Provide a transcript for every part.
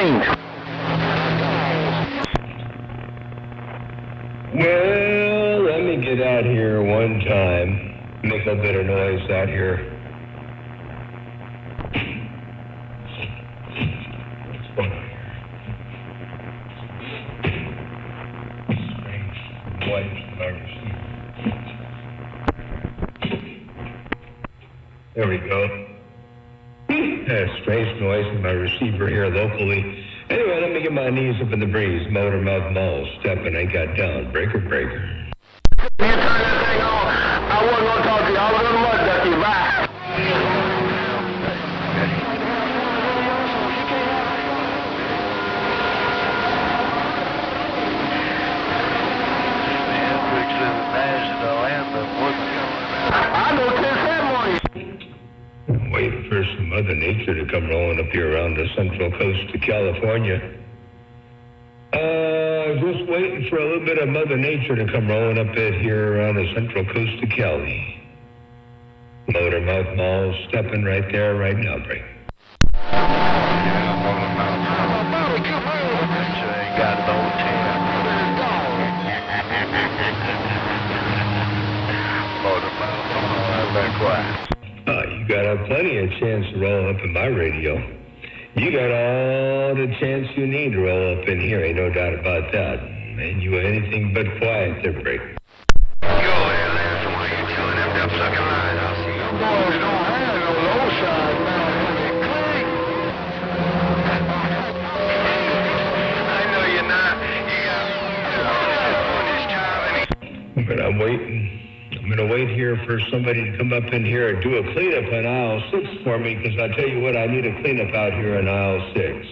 range. Well, let me get out here one time. Make a bit of noise out here. What's going on here? Strange white my receiver. There we go. Strange noise in my receiver here locally. Anyway, let me get my knees up in the breeze. Motor mouth mall, stepping, ain't got down. Breaker, breaker. You turn that thing on. I wasn't going to talk to you. I was going to mud duck you. Bye. I know 10-7 on you. Waiting for some Mother Nature to come rolling up here around the central coast of California. Just waiting for a little bit of Mother Nature to come rolling up in here around the central coast of Cali. Motor mouth mall, stepping right there, right now, break. You got plenty of chance to roll up in my radio. You got all the chance you need to roll up in here, ain't no doubt about that. Man, you anything but quiet there, break. Yo, that last one, you chewing them dumb sucking lines. I'll see you boys don't have no low side, man. I know you're not. You got But I'm waiting. I'm going to wait here for somebody to come up in here and do a cleanup on aisle 6 for me, because I tell you what, I need a cleanup out here on aisle 6.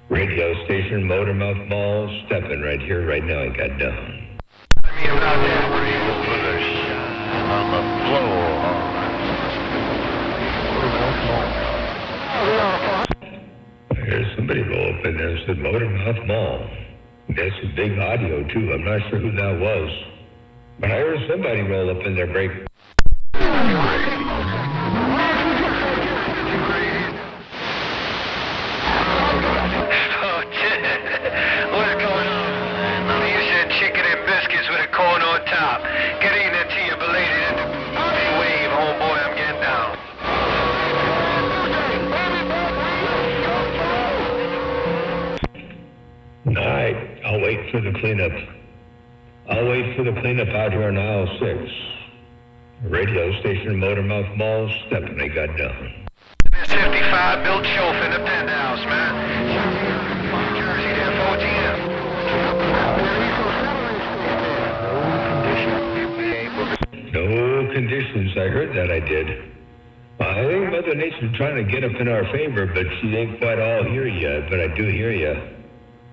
Radio station, Motor Mouth Mall, stepping right here, right now, I got down. I mean, about that, where you will put a shine on the floor. There's somebody roll up in there and said Motor Mouth Mall. That's a big audio, too. I'm not sure who that was. But I heard somebody roll up in their break. Oh, what's going on? You said chicken and biscuits with a corn on top. Get in there till you're belated. Hey, wave, homeboy, I'm getting down. All right, I'll wait for the cleanup. I'll wait for the cleanup out here on aisle 6. Radio station, Motor Mouth Mall, stepping, they got down. This 55 built chauffeur in the penthouse, man. Jersey there, 14. No conditions, I heard that, I did. I think Mother Nature's trying to get up in our favor, but she ain't quite all here yet, but I do hear you.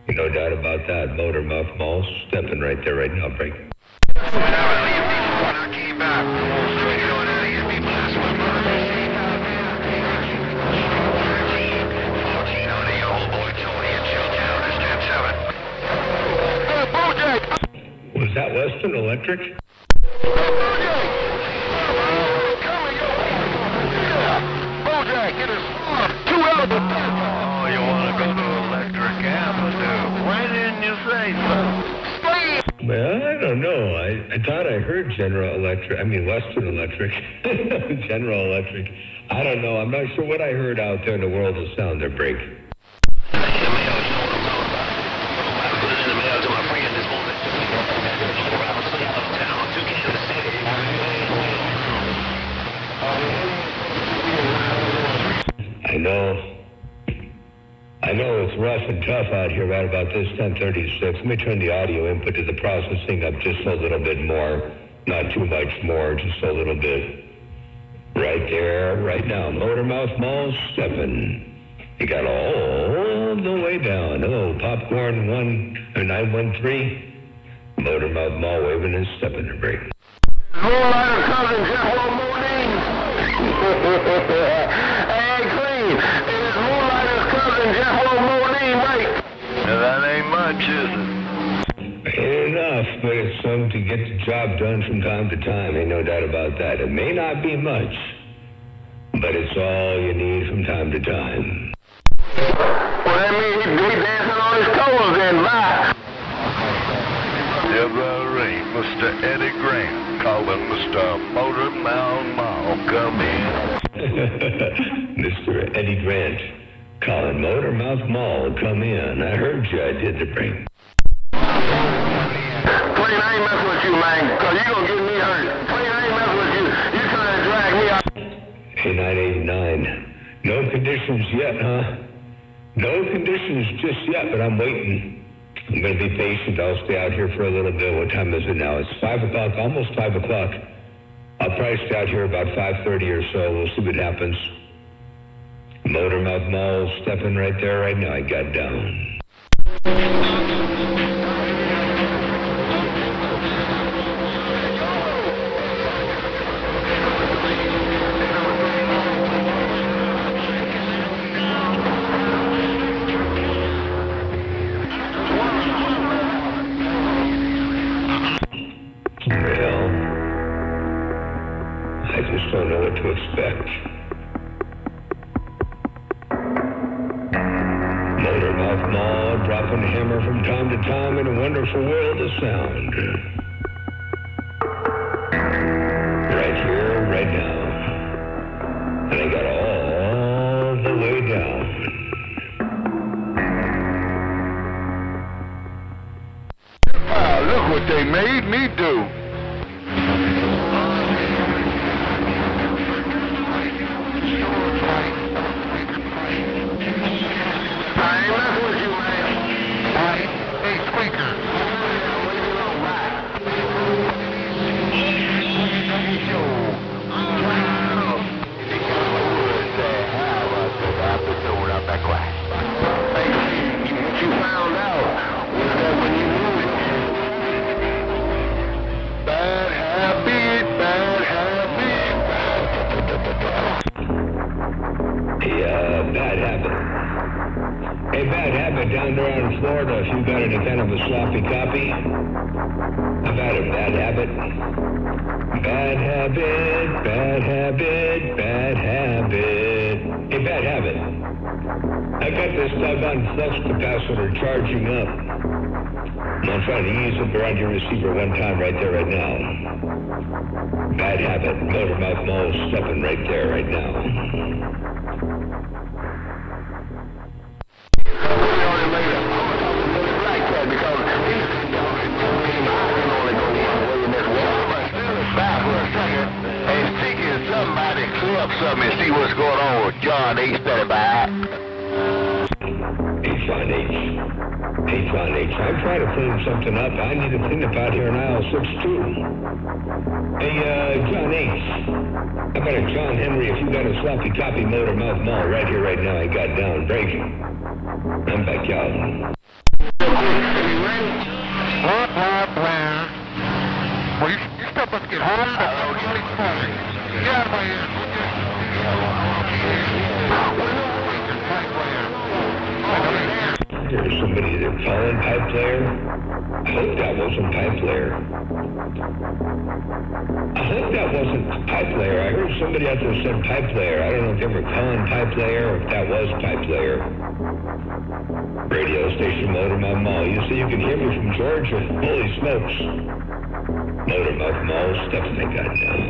No doubt about that. Motor Mouth Mall, stepping right there, right now, break. Was that Western Electric? Bojack, it is 2 out of the... Oh, you want to go to Electric Avenue? Why didn't you say so? Well, I don't know. I thought I heard General Electric. I mean, Western Electric. General Electric. I don't know. I'm not sure what I heard out there in the world of sound. Their break. I know it's rough and tough out here right about this 10:36. Let me turn the audio input to the processing up just a little bit more. Not too much more, just a little bit. Right there, right now. Motor Mouth Mall, stepping. You got all the way down. Oh, Popcorn 913. Motor Mouth Mall waving and stepping to break. Moonlighter cousin Jeff Modine. Hey, clean. It is Moonlighter's cousin Jeff Modine, mate. That ain't much, is it? Ain't enough, but it's some to get the job done from time to time. Ain't no doubt about that. It may not be much, but it's all you need from time to time. dancing on his toes and bye. WRA, Mr. Eddie Grant, calling Mr. Motor Mouth Mall, come in. Mr. Eddie Grant, calling Motor Mouth Mall, come in. I heard you, I did the bring. Clean, I ain't messing with you, man, because you gonna get me hurt. Clean, I ain't messing with you. You trying to drag me out. Hey, 989. No conditions yet, huh? No conditions just yet, but I'm waiting. I'm going to be patient. I'll stay out here for a little bit. What time is it now? It's 5 o'clock, almost 5 o'clock. I'll probably stay out here about 5:30 or so. We'll see what happens. Motor Mouth Mall stepping right there right now. I got down. I just don't know what to expect. Motor Mouth Mall dropping hammer from time to time in a wonderful world of sound. Right here, right now. And I got all the way down. Wow, look what they made me do. Hey, bad habit down there in Florida, if you got any kind of a sloppy copy. I've had a bad habit. Bad habit, bad habit, bad habit. Hey, bad habit. I got this doggone flux capacitor charging up. I'm trying to ease up around your receiver one time right there, right now. Bad habit. Motor Mouth Mall stepping right there, right now. Something and see what's going on with John H. Better by. Hey, John H. Hey, John H. I'm trying to clean something up. I need to clean up out here in aisle 6 too. Hey, John H. How about a John Henry if you got a sloppy copy Motor Mouth Mall right here, right now. I got down. Breaking. I'm back out. Well, you still must get home. Get out of my ear. There's somebody there calling Pipe Player. I hope that wasn't Pipe Player. I hope that wasn't Pipe Player. I heard somebody out there said Pipe Player. I don't know if they were calling Pipe Player or if that was Pipe Player. Radio station Motor Mouth Mall. You say you can hear me from Georgia. Holy smokes. Motor Mouth Mall, steps they got down.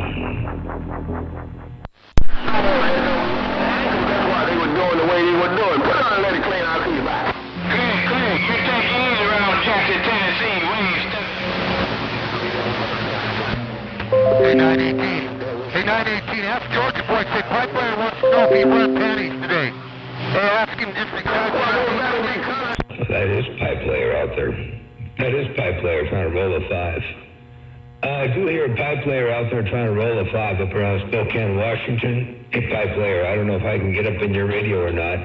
That's why they were doing the way they were doing. Put on and let it clean out to you back. Clean. You take easy around Jackson, Tennessee. Hey, 918. Hey, 918. Ask Georgia boy. Say Pipe Player wants to know if he wears panties today. Hey, ask him just exactly. That is Pipe Player out there. That is Pipe Player trying to roll a 5. I do hear a Pipe Player out there trying to roll a 5 up around Spokane, Washington. Hey, Pipe Player, I don't know if I can get up in your radio or not.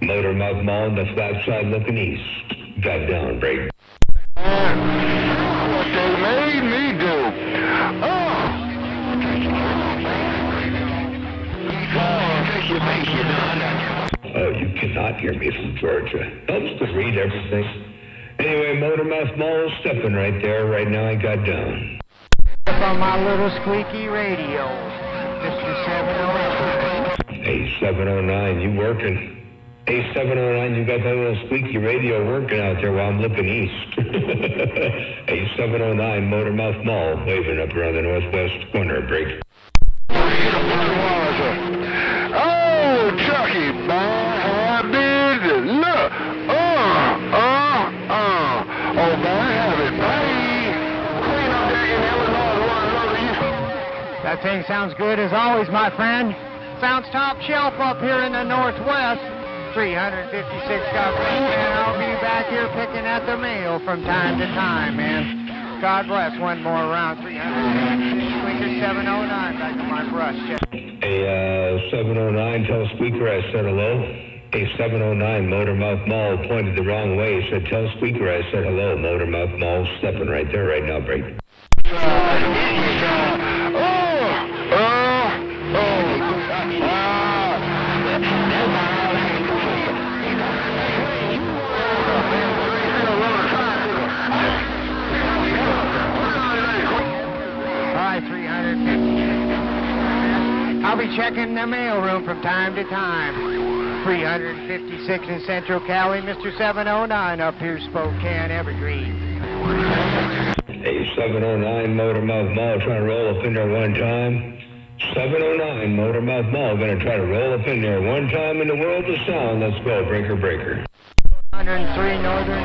Motor Mouth Mall on the flat side looking east. Got down, break. What they made me do. Oh, you cannot hear me from Georgia. Helps to read everything. Anyway, Motor Mouth Mall stepping right there. Right now I got down. Up on my little squeaky radio, Mr. 709. Hey, 709, you working? Hey, 709, you got that little squeaky radio working out there while I'm looking east. Hey, 709, Motor Mouth Mall, waving up around the northwest corner. Break. Oh, Chucky, boy, how did it look? Oh, boy, have it, buddy. Clean up there in Illinois, one love you. That thing sounds good as always, my friend. Sounds top shelf up here in the Northwest. 356 coverage, and I'll be back here picking at the mail from time to time, man. God bless. One more round. 356 Squeaker 709. Back to my brush. Hey, 709, tell Squeaker I said hello. Hey, 709, Motor Mouth Mall pointed the wrong way. Said, tell Squeaker I said hello. Motor Mouth Mall stepping right there right now. Break. I'll be checking the mail room from time to time. 356 in Central Cali, Mr. 709 up here, Spokane, Evergreen. Hey, 709, Motor Mouth Mall trying to roll up in there one time. 709, Motor Mouth Mall going to try to roll up in there one time in the world of sound. Let's go, breaker, breaker. 103 Northern,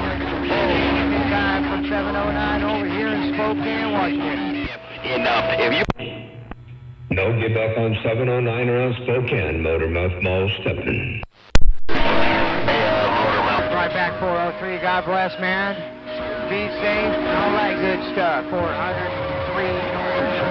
time from 709 over here in Spokane, Washington. Enough. If you... No, get back on 709 around Spokane. Motor Mouth Mall stepping. Right back 403, God bless, man. Be safe, all that good stuff. 403 Northern.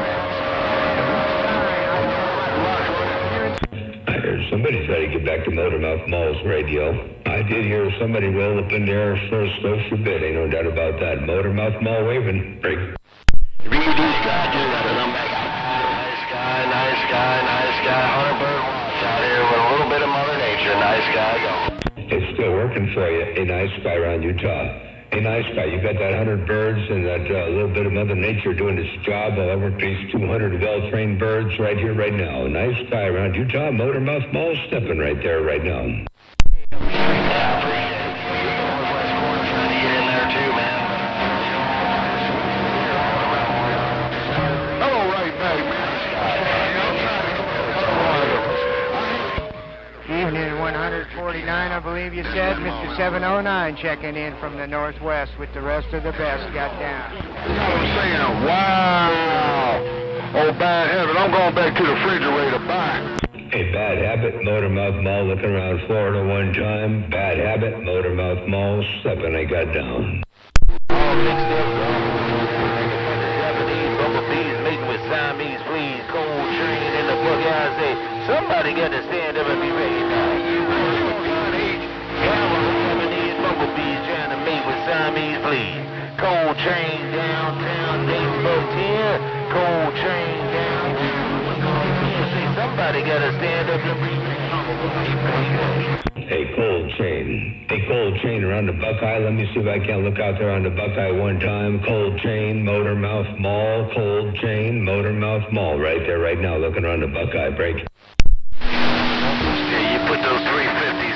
I heard somebody's got to get back to Motor Mouth Mall's radio. I did hear somebody roll up in there first social bit. Ain't no doubt about that. Motor Mouth Mall waving. Break. Read these guys, you gotta come back. Nice guy. Hunter Bird Watch out here with a little bit of Mother Nature. Nice guy, go. It's still working for you. A nice guy around Utah. A nice guy. You got that 100 birds and that little bit of Mother Nature doing its job while I work these 200 well-trained birds right here, right now. A nice guy around Utah. Motor Mouth Mall stepping right there, right now. Evening 149, I believe you said. Mr. 709 checking in from the Northwest with the rest of the best got down. You know what I'm saying? Wow. Oh, bad habit. I'm going back to the refrigerator. Bye. Hey, Bad Habit, Motor Mouth Mall looking around Florida one time. Bad Habit, Motor Mouth Mall stepping I got down. All mixed up, Japanese bumblebees mating with Siamese fleas. Cold train in the book. I say, somebody got to stand up and be ready now. Japanese bumblebees trying to mate with Siamese fleas. Cold train downtown, Dayton, here. Cold train downtown. Somebody got to stand up and be ready. Hey, Cold Chain. Hey, Cold Chain around the Buckeye. Let me see if I can't look out there on the Buckeye one time. Cold Chain, Motor Mouth Mall. Cold Chain, Motor Mouth Mall. Right there, right now, looking around the Buckeye. Break. Yeah, you put those 350s in.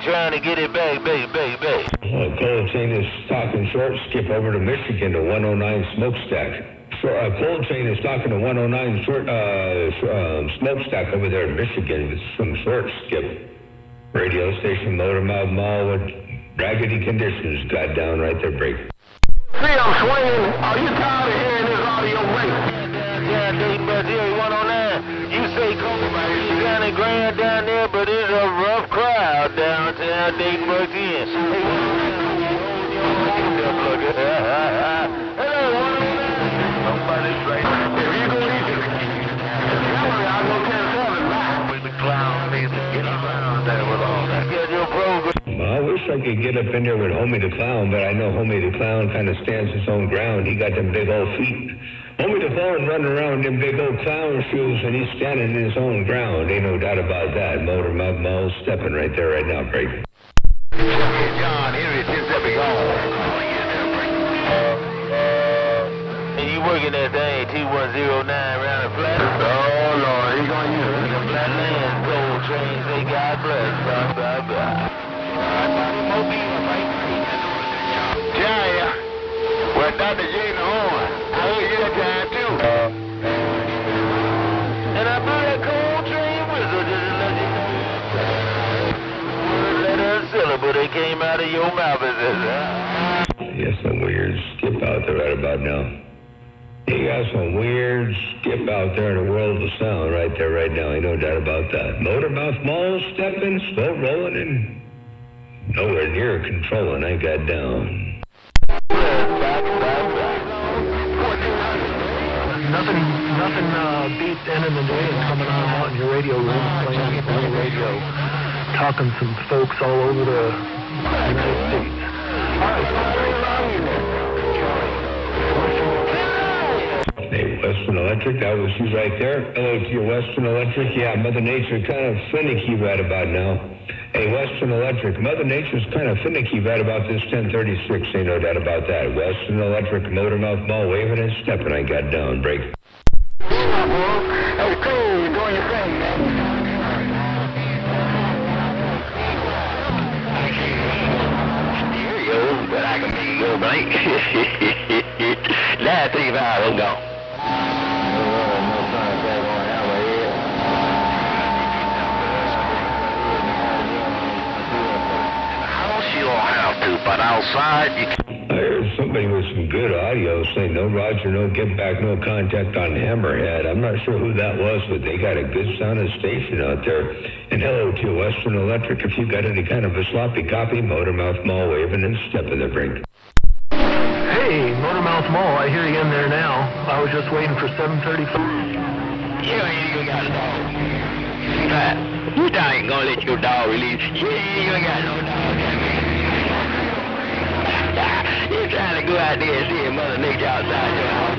Trying to get it back. Cold Chain is talking short. Skip over to Michigan to 109 Smokestack. Cold Chain is talking to 109 Smokestack over there in Michigan with some short skip. Radio station Motor Mouth Mall with raggedy conditions got down right there. Break. See, I'm swinging. Are you tired of hearing this audio break? Yeah, Dayton, but here, 109. You say Cold Chain kind of grand down there, but it's a rough crowd downtown Dayton, but here. Hey, 109. Hello, 109. Somebody's right. If you go easy, I'll go 10-7 back. With the clown face, get around there with all that. Get your program. I wish I could get up in there with Homie the Clown, but I know Homie the Clown kind of stands his own ground. He got them big old feet. Homie the Clown running around in them big old clown shoes, and he's standing in his own ground. Ain't no doubt about that. Motormouth Mo stepping right there right now, Break. John Henry, 10-7 and you working that thing, T109 round the flat? Oh, Lord, he gonna use it. The Flatland Gold Train, say God bless. Bye, bye, bye. Yeah. Well, Dr. J. Horn, I heard you that time, too. And I brought that Gold Train whistle just to let you know. Let us syllable that came out of your mouth, is it? Yes, some weird skip out there right about now. You got some weird skip out there in the world of sound right there right now. Ain't no doubt about that. Motormouth Mo stepping, slow rolling, and nowhere near controlling. I got down. Nothing beats ending the day and coming on out in your radio room, playing on the radio, talking some folks all over the United States. Hey, Western Electric, that was you right there. Hello to you, Western Electric. Yeah, Mother Nature kind of finicky right about now. Hey, Western Electric, Mother Nature's kind of finicky right about this 1036. Ain't no doubt about that. Western Electric, Motormouth Mo waving and stepping. I got down. Break. Hey, cool, you're doing your thing, man. Stereo, but I can make it go blank. 935, I'm gone. But outside, you can... I heard somebody with some good audio say no Roger, no get back, no contact on Hammerhead. I'm not sure who that was, but they got a good sounding station out there. And hello to Western Electric. If you got any kind of a sloppy copy, Motormouth Mo waving and stepping the brink. Hey, Motormouth Mo, I hear you in there now. I was just waiting for 7:35. You ain't even got a dog. You ain't gonna let your dog release. You ain't even got no dog. You're trying to go out there and see a Mother Nature outside your house.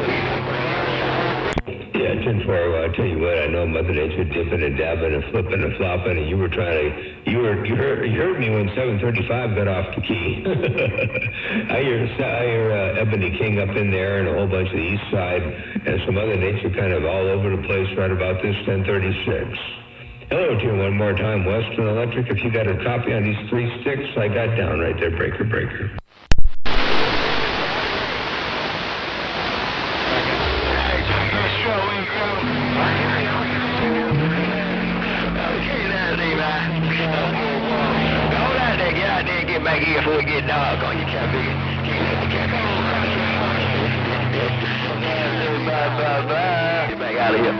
Yeah, 10-4, I'll tell you what, I know Mother Nature dipping and dabbing and flipping and flopping, and you were trying to, you heard me when 735 got off the key. I hear Ebony King up in there and a whole bunch of the east side, and some Mother Nature kind of all over the place right about this 1036. Hello to you one more time, Western Electric. If you got a copy on these 3 sticks, I got down right there, breaker. Get back here before we get dark on you, Cappy. Get back out of here.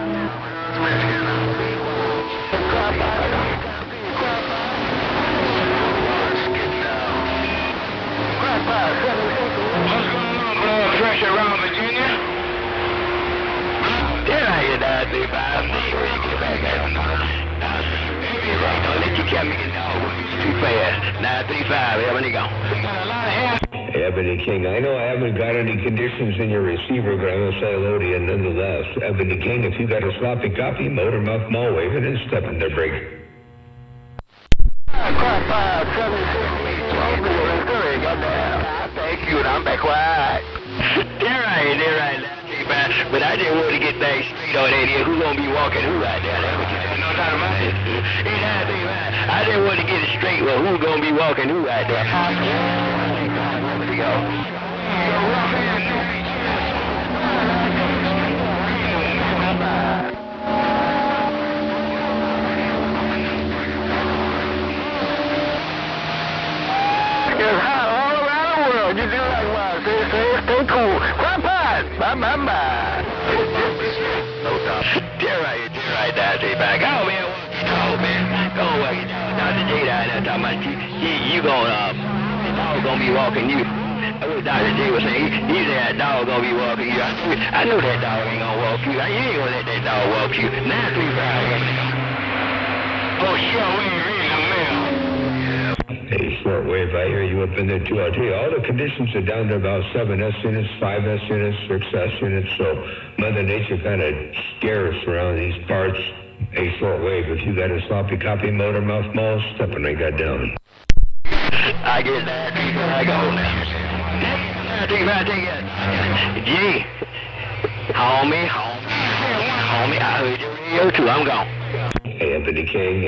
What's going on, blood pressure around Virginia? There I get down, D5. Where you get back at? Right, don't let you catch me get down. Too fast. 935, Ebony go. Hey, Ebony King, I know I haven't got any conditions in your receiver, but I'm going to say hello to you nonetheless. Ebony King, if you got a sloppy copy, Motormouth Mo waving and stepping their break. Thank you, and I'm back quiet. They're right. But I just want to get things straight on that here. Who's going to be walking who right there? No doubt about it. I just want to get it straight. Well, who's going to be walking who right there? There we go. It's hot all around the world. You do like what? Stay cool. Bye. No doubt. They're right there. Stay back. Go, man. Go away. Dr. J down there talking about you gonna be walking you. That's what Dr. J was saying. He said that dog gonna be walking you. I know that dog ain't gonna walk you. You ain't gonna let that dog walk you. 935. Oh, sure, we ain't reading the mail. Hey, shortwave, I hear you up in there too. I'll tell you, all the conditions are down to about 7S units, 5S units, 6S units, so Mother Nature kind of scares around these parts. Hey, shortwave, if you got a sloppy copy motor mouth mall, step and I got down. I get that. I go now. I take it. Gee, homie, I heard your radio too. I'm gone. Hey, Ebony King,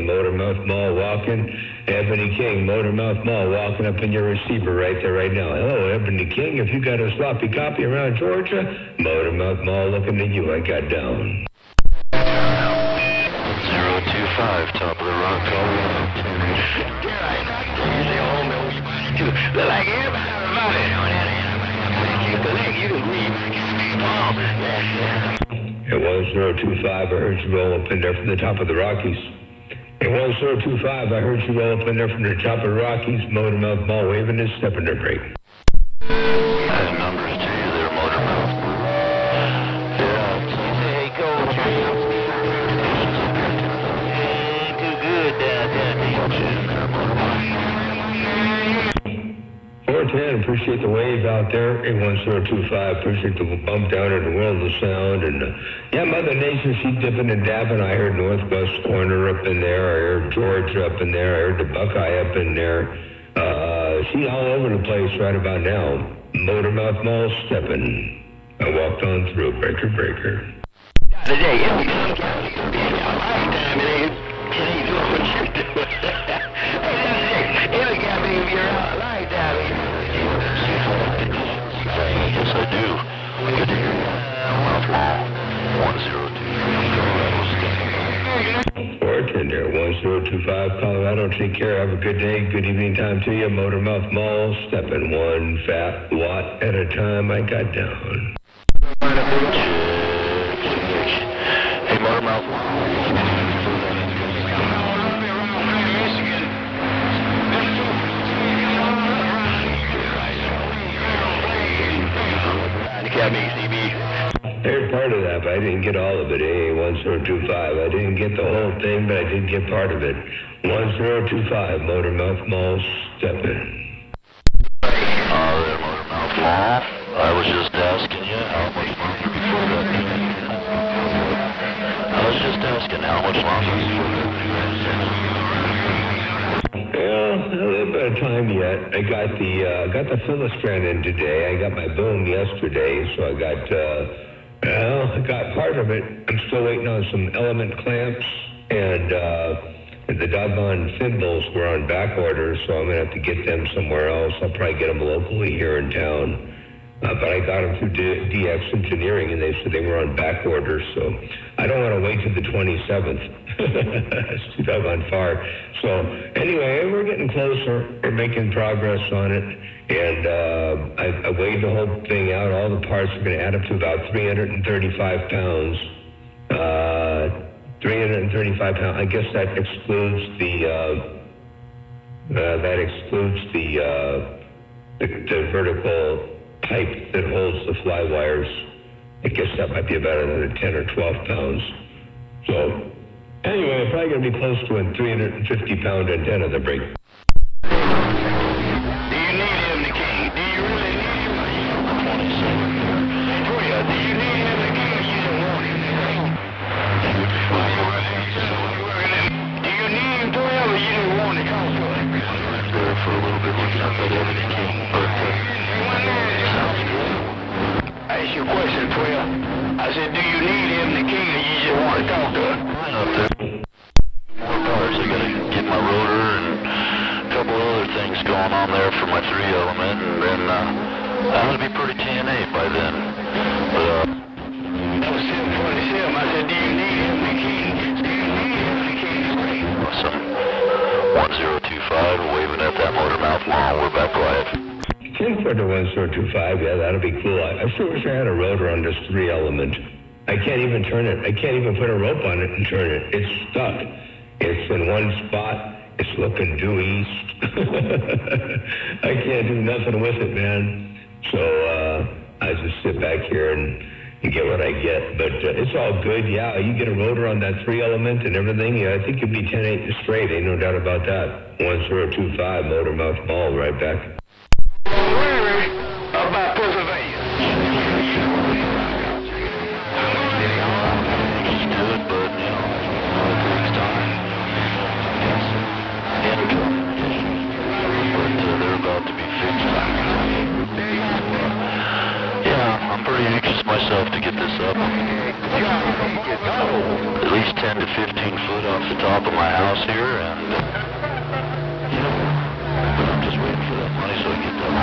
Motormouth Mall walking. Ebony King, Motormouth Mall walking up in your receiver right there right now. Hello, Ebony King, if you got a sloppy copy around Georgia, Motormouth Mall looking at you, I got down. 025, top of the rock, Colorado. Look like everybody on that end. You can read. It was 025, I heard you roll up in there from the top of the Rockies. It was 025, I heard you roll up in there from the top of the Rockies. Motormouth Mall waving his step in their break. Nice numbers to you there, Motormouth. Yeah. Hey, Cold Chain. Ain't too good down there. 410, appreciate the wave out there. 81025, appreciate the bump down in the world of sound. And yeah, Mother Nature, she's dipping and dabbing. I heard Northwest Corner up in there. I heard Georgia up in there. I heard the Buckeye up in there. She's all over the place right about now. Motormouth Mall stepping. I walked on through, breaker. Today, it ain't lifetime. It ain't doing what you do. It got me in your lifetime. Yes, I do. Good to hear you. Mouth Mall, 102. 410 there, 1025 Colorado. Take care. Have a good day. Good evening time to you. Motormouth Mall, stepping one fat watt at a time. I got down. Hey, Motormouth Mall. Heard part of that, but I didn't get all of it. A1025. I didn't get the whole thing, but I did get part of it. 1025 Motormouth Mall stepping. There, Motormouth Mall. I was just asking you how much longer before that. I was just asking how much longer before that. Well, a little bit of time yet. I got the Philistran in today. I got my boom yesterday, so I got part of it. I'm still waiting on some element clamps, and the doggone thimbles were on back order, so I'm going to have to get them somewhere else. I'll probably get them locally here in town. But I got them through DX Engineering, and they said they were on back order, so I don't want to wait till the 27th. It's too doggone far. So anyway, we're getting closer. We're making progress on it. And I weighed the whole thing out. All the parts are going to add up to about 335 pounds. 335 pounds. I guess that excludes the vertical pipe that holds the fly wires. I guess that might be about another 10 or 12 pounds. So anyway, I'm probably going to be close to a 350-pound antenna that break. For a little bit looking at that Ebony King, but sounds good. I asked you a question, 12. I said, do you need Ebony King or you just want to talk to her? Up there. More parts. I got to get my rotor and a couple other things going on there for my 3-element, and then I ought to be pretty TNA by then. But that was 747. I said, do you need Ebony King? Do you need Ebony King? Awesome. 1025, waving at that Motormouth Mall. We're back live. 10 for the 1025, yeah, that'll be cool. I sure wish I had a rotor on this 3-element. I can't even turn it. I can't even put a rope on it and turn it. It's stuck. It's in one spot. It's looking due east. I can't do nothing with it, man. So I just sit back here and, get what I get. But it's all good. Yeah, you get a rotor on that 3-element and everything. Yeah, I think you'll be 10-8 straight. Ain't no doubt about that. 1025 Motor Mouth Mall, right back. About Pennsylvania. Myself to get this up at least 10 to 15 foot off the top of my house here, and I'm just waiting for that money so I can get that.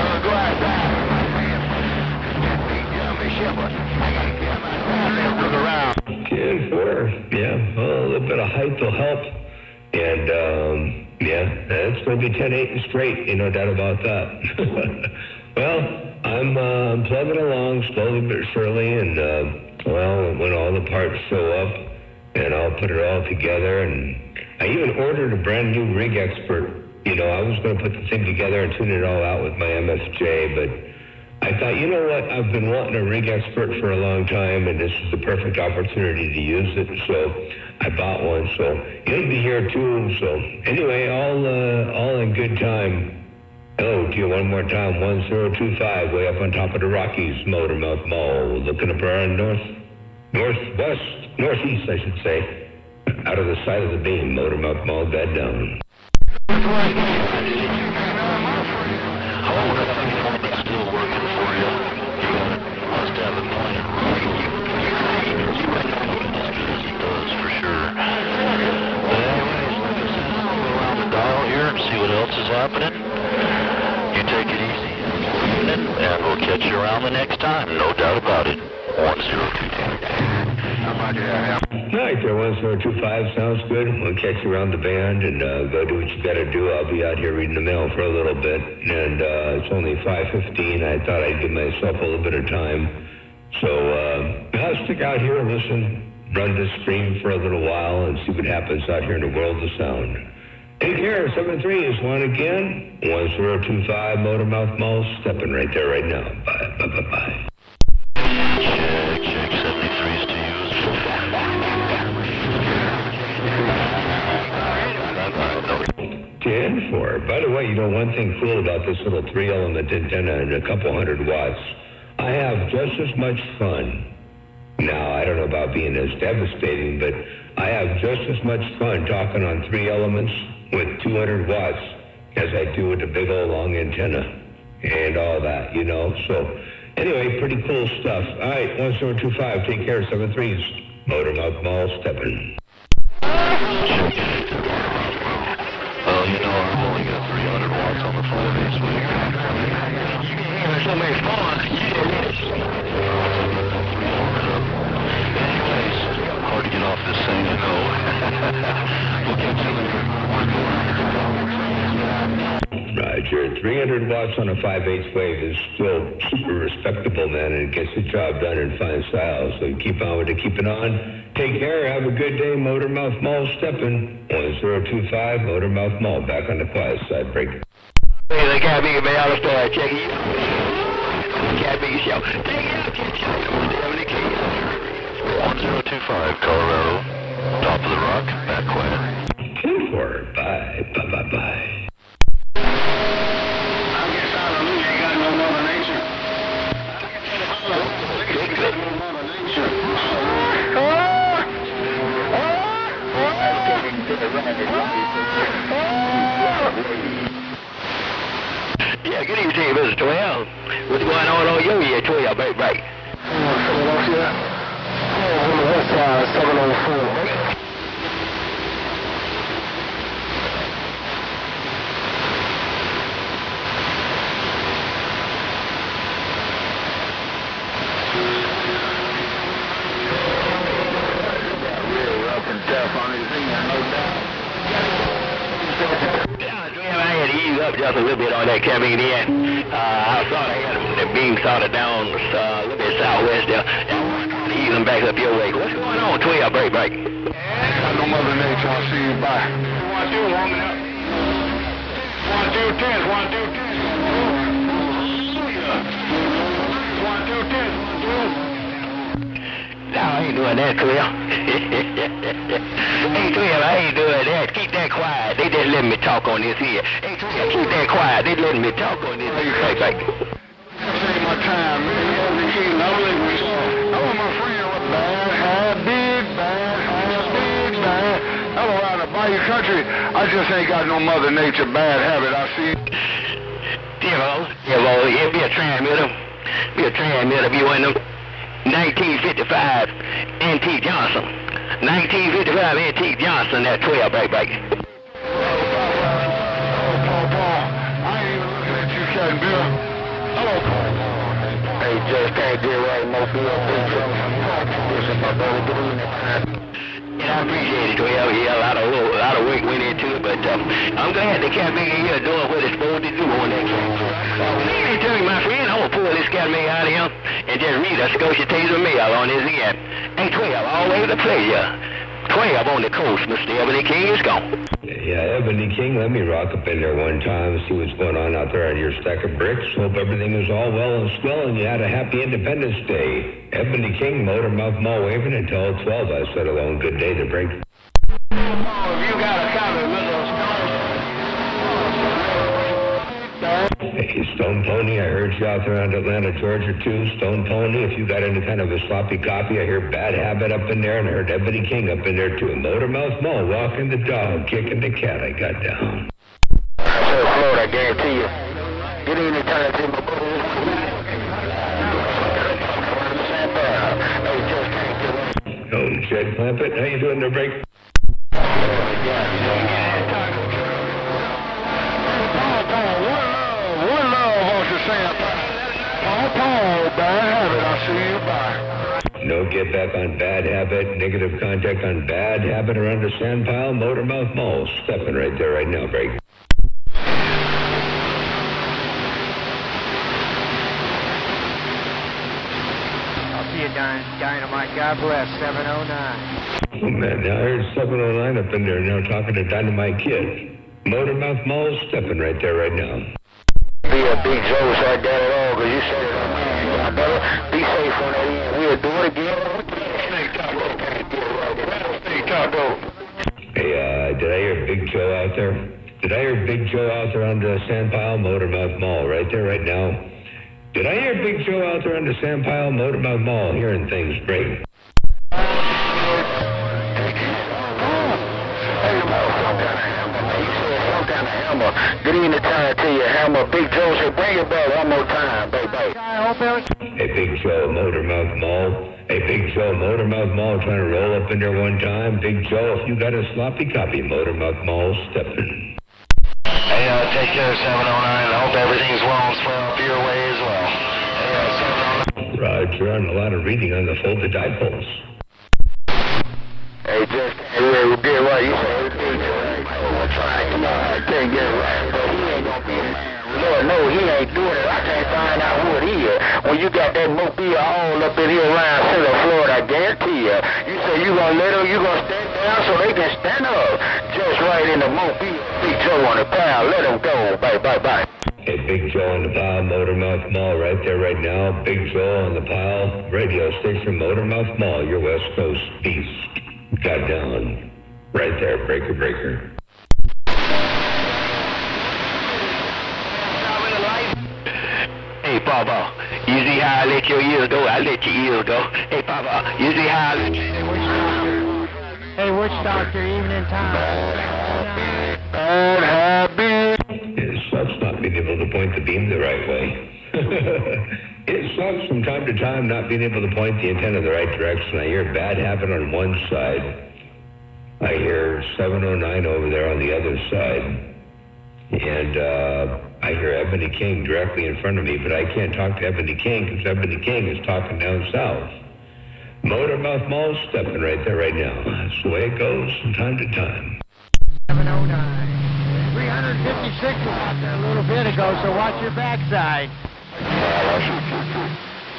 10-4, yeah, well, a little bit of height will help, and yeah, it's going to be 10-8 straight, ain't no doubt about that. Well, I'm plugging along slowly but surely, and well, when all the parts show up, and I'll put it all together, and I even ordered a brand new rig expert. You know, I was going to put the thing together and tune it all out with my MFJ, but I thought, you know what, I've been wanting a rig expert for a long time, and this is the perfect opportunity to use it, so I bought one, so you'll be here too. So anyway, all in good time. Hello to you one more time, 1025, way up on top of the Rockies, Motor Mouth Mall, looking up around northeast, I should say, out of the side of the beam, Motor Mouth Mall, bed down. How long have you been still working for you? You must have a point of running. You might not know it as good as he does, for sure. But anyways, like I said, I'll go around the dial here and see what else is happening. You take it easy, and we'll catch you around the next time, no doubt about it. 1022. All right there, 1025, sounds good. We'll catch you around the band and go do what you got to do. I'll be out here reading the mail for a little bit, and it's only 5:15. I thought I'd give myself a little bit of time. So I'll stick out here and listen, run this stream for a little while and see what happens out here in the world of sound. Take care, 73 is one again. 1025 Motor Mouth Mall, stepping right there right now. Bye, bye, bye, bye. Check, 73's to use. 10-4. By the way, you know, one thing cool about this little 3-element antenna and a couple hundred watts, I have just as much fun. Now, I don't know about being as devastating, but I have just as much fun talking on 3 elements with 200 watts as I do with a big old long antenna and all that, you know. So, anyway, pretty cool stuff. All right, 1025, take care, 73's Motor Mouth Mall, stepping. Well, you know, I've only got 300 watts on the 5/8 wave. You can hear so much fun. You didn't need it. Anyways, hard to get off this thing, you know. We'll catch you later. Roger, 300 watts on a 5/8 wave is still super respectable, man, and it gets the job done in fine style. So you keep on with it, keep it on. Take care, have a good day, Motor Mouth Mall, stepping. 1025 Motor Mouth Mall, back on the quiet side, break. Hey, they got me, man, I'll start checking you. Got me, show. Take it out, catch you. 1025 Colorado, top of the rock, back quiet. 10-4, bye, bye, bye, bye. I guess hallelujah ain't got no mother nature. Yeah, good evening to you, Mr. 12. What's going on your year, 12, baby, right? Philadelphia. On the west side, 704. Up just a little bit on that coming in. I thought I had the beam started down a little bit southwest there. Ease them back up your way. What's going on, 12, break? Got no mother nature, I'll see you, bye. 1-2, warming up. 1-2, 10, 1-2, 10. 1-2, 10, 1-2. I ain't doing that, 12. Hey, 12, I ain't doing that. Keep that quiet. They just letting me talk on this here. Hey, 12, keep that quiet. They letting me talk on this here. Like, This ain't my time, man. You have the key. I want my friend with bad habit, bad habit, bad. I'm around the bayou country. I just ain't got no Mother Nature bad habit. I see. It'll be a transmitter. Be a transmitter. Be one of them 1955 Antique Johnson. 1955 Antique Johnson. That 12 back. Paul, I ain't even looking at you, Captain Bill. Hello, Paul. Hey, just can't get right, Mobile. This is my brother. Get in there. Yeah, I appreciate it, 12. Yeah, a lot of work went into it, but I'm glad the Captain here doing what it's supposed to do on that train. Leave it to me, my friend. I'm gonna pull this Captain out of here and just read a Scotia Taser mail on his ear. Hey, 12, always a pleasure. 12 on the coast, Mr. Ebony King is gone. Yeah, Ebony King, let me rock up in there one time, see what's going on out there on your stack of bricks. Hope everything is all well and swell and you had a happy Independence Day. Ebony King, Motormouth Mall waving until 12. I said hello and good day to break. If you got a copy of Windows Hey, Stone Pony, I heard you out there around Atlanta, Georgia, too. Stone Pony, if you got any kind of a sloppy copy, I hear Bad Habit up in there, and I heard Ebony King up in there, too. Motormouth Mall, walking the dog, kicking the cat, I got down. I said Florida, I guarantee you. Get in and turn it to my boy. Oh, Jed Clampett, how you doing there, break? Paul, bad habit. I'll see you. Bye. No get back on Bad Habit, negative contact on Bad Habit around the Sandpile, Motormouth Mall. Stepping right there right now, break. I'll see you, Dynamite. God bless. 709. Oh, man, now I heard 709 up in there now talking to Dynamite Kid. Motormouth Mall stepping right there right now. Be a big Joe, so I got it all, because you said it on me. I better be safe on that end. We'll do it again. Hey, did I hear Big Joe out there? Did I hear Big Joe out there on the Sandpile, Motormouth Mall, right there, right now? Did I hear Big Joe out there on the Sandpile, Motormouth Mall, hearing things break? Get in the time to your hammer. Big Joe said, bring it back one more time, baby. Hey, Big Joe, Motormouth Mall. Hey, Big Joe, Motormouth Mall, trying to roll up in there one time. Big Joe, if you got a sloppy copy, Motormouth Mall stepping. Hey, take care, 709. I hope everything's well and swell up your way as well. Hey, 709. Roger, on a lot of reading on the folded dipoles. Hey, just we did right. You said everything right. I'm trying, I can't get it right, but he ain't gonna be a man. Lord, no, he ain't doing it. I can't find out who it is. When you got that mobile all up in here around Central Florida, I guarantee you. You say you gonna let them, you gonna stand down so they can stand up. Just right in the mobile. Big Joe on the pile. Let them go. Bye. Hey, Big Joe on the pile, Motormouth Mall, right there, right now. Big Joe on the pile, radio station, Motormouth Mall, your West Coast beast. Got down. Right there, breaker. Hey, Papa, you see how I let your ears go? I let your ears go. Hey, Papa, you see how I let your ears go? Hey, Witch Doctor, evening time. Bad habit. It sucks not being able to point the beam the right way. It sucks from time to time not being able to point the antenna the right direction. I hear Bad Habit on one side. I hear 709 over there on the other side. And I hear Ebony King directly in front of me, but I can't talk to Ebony King because Ebony King is talking down south. Motormouth Mall stepping right there right now. That's the way it goes from time to time. 709. 356 was out there a little bit ago, so watch your backside.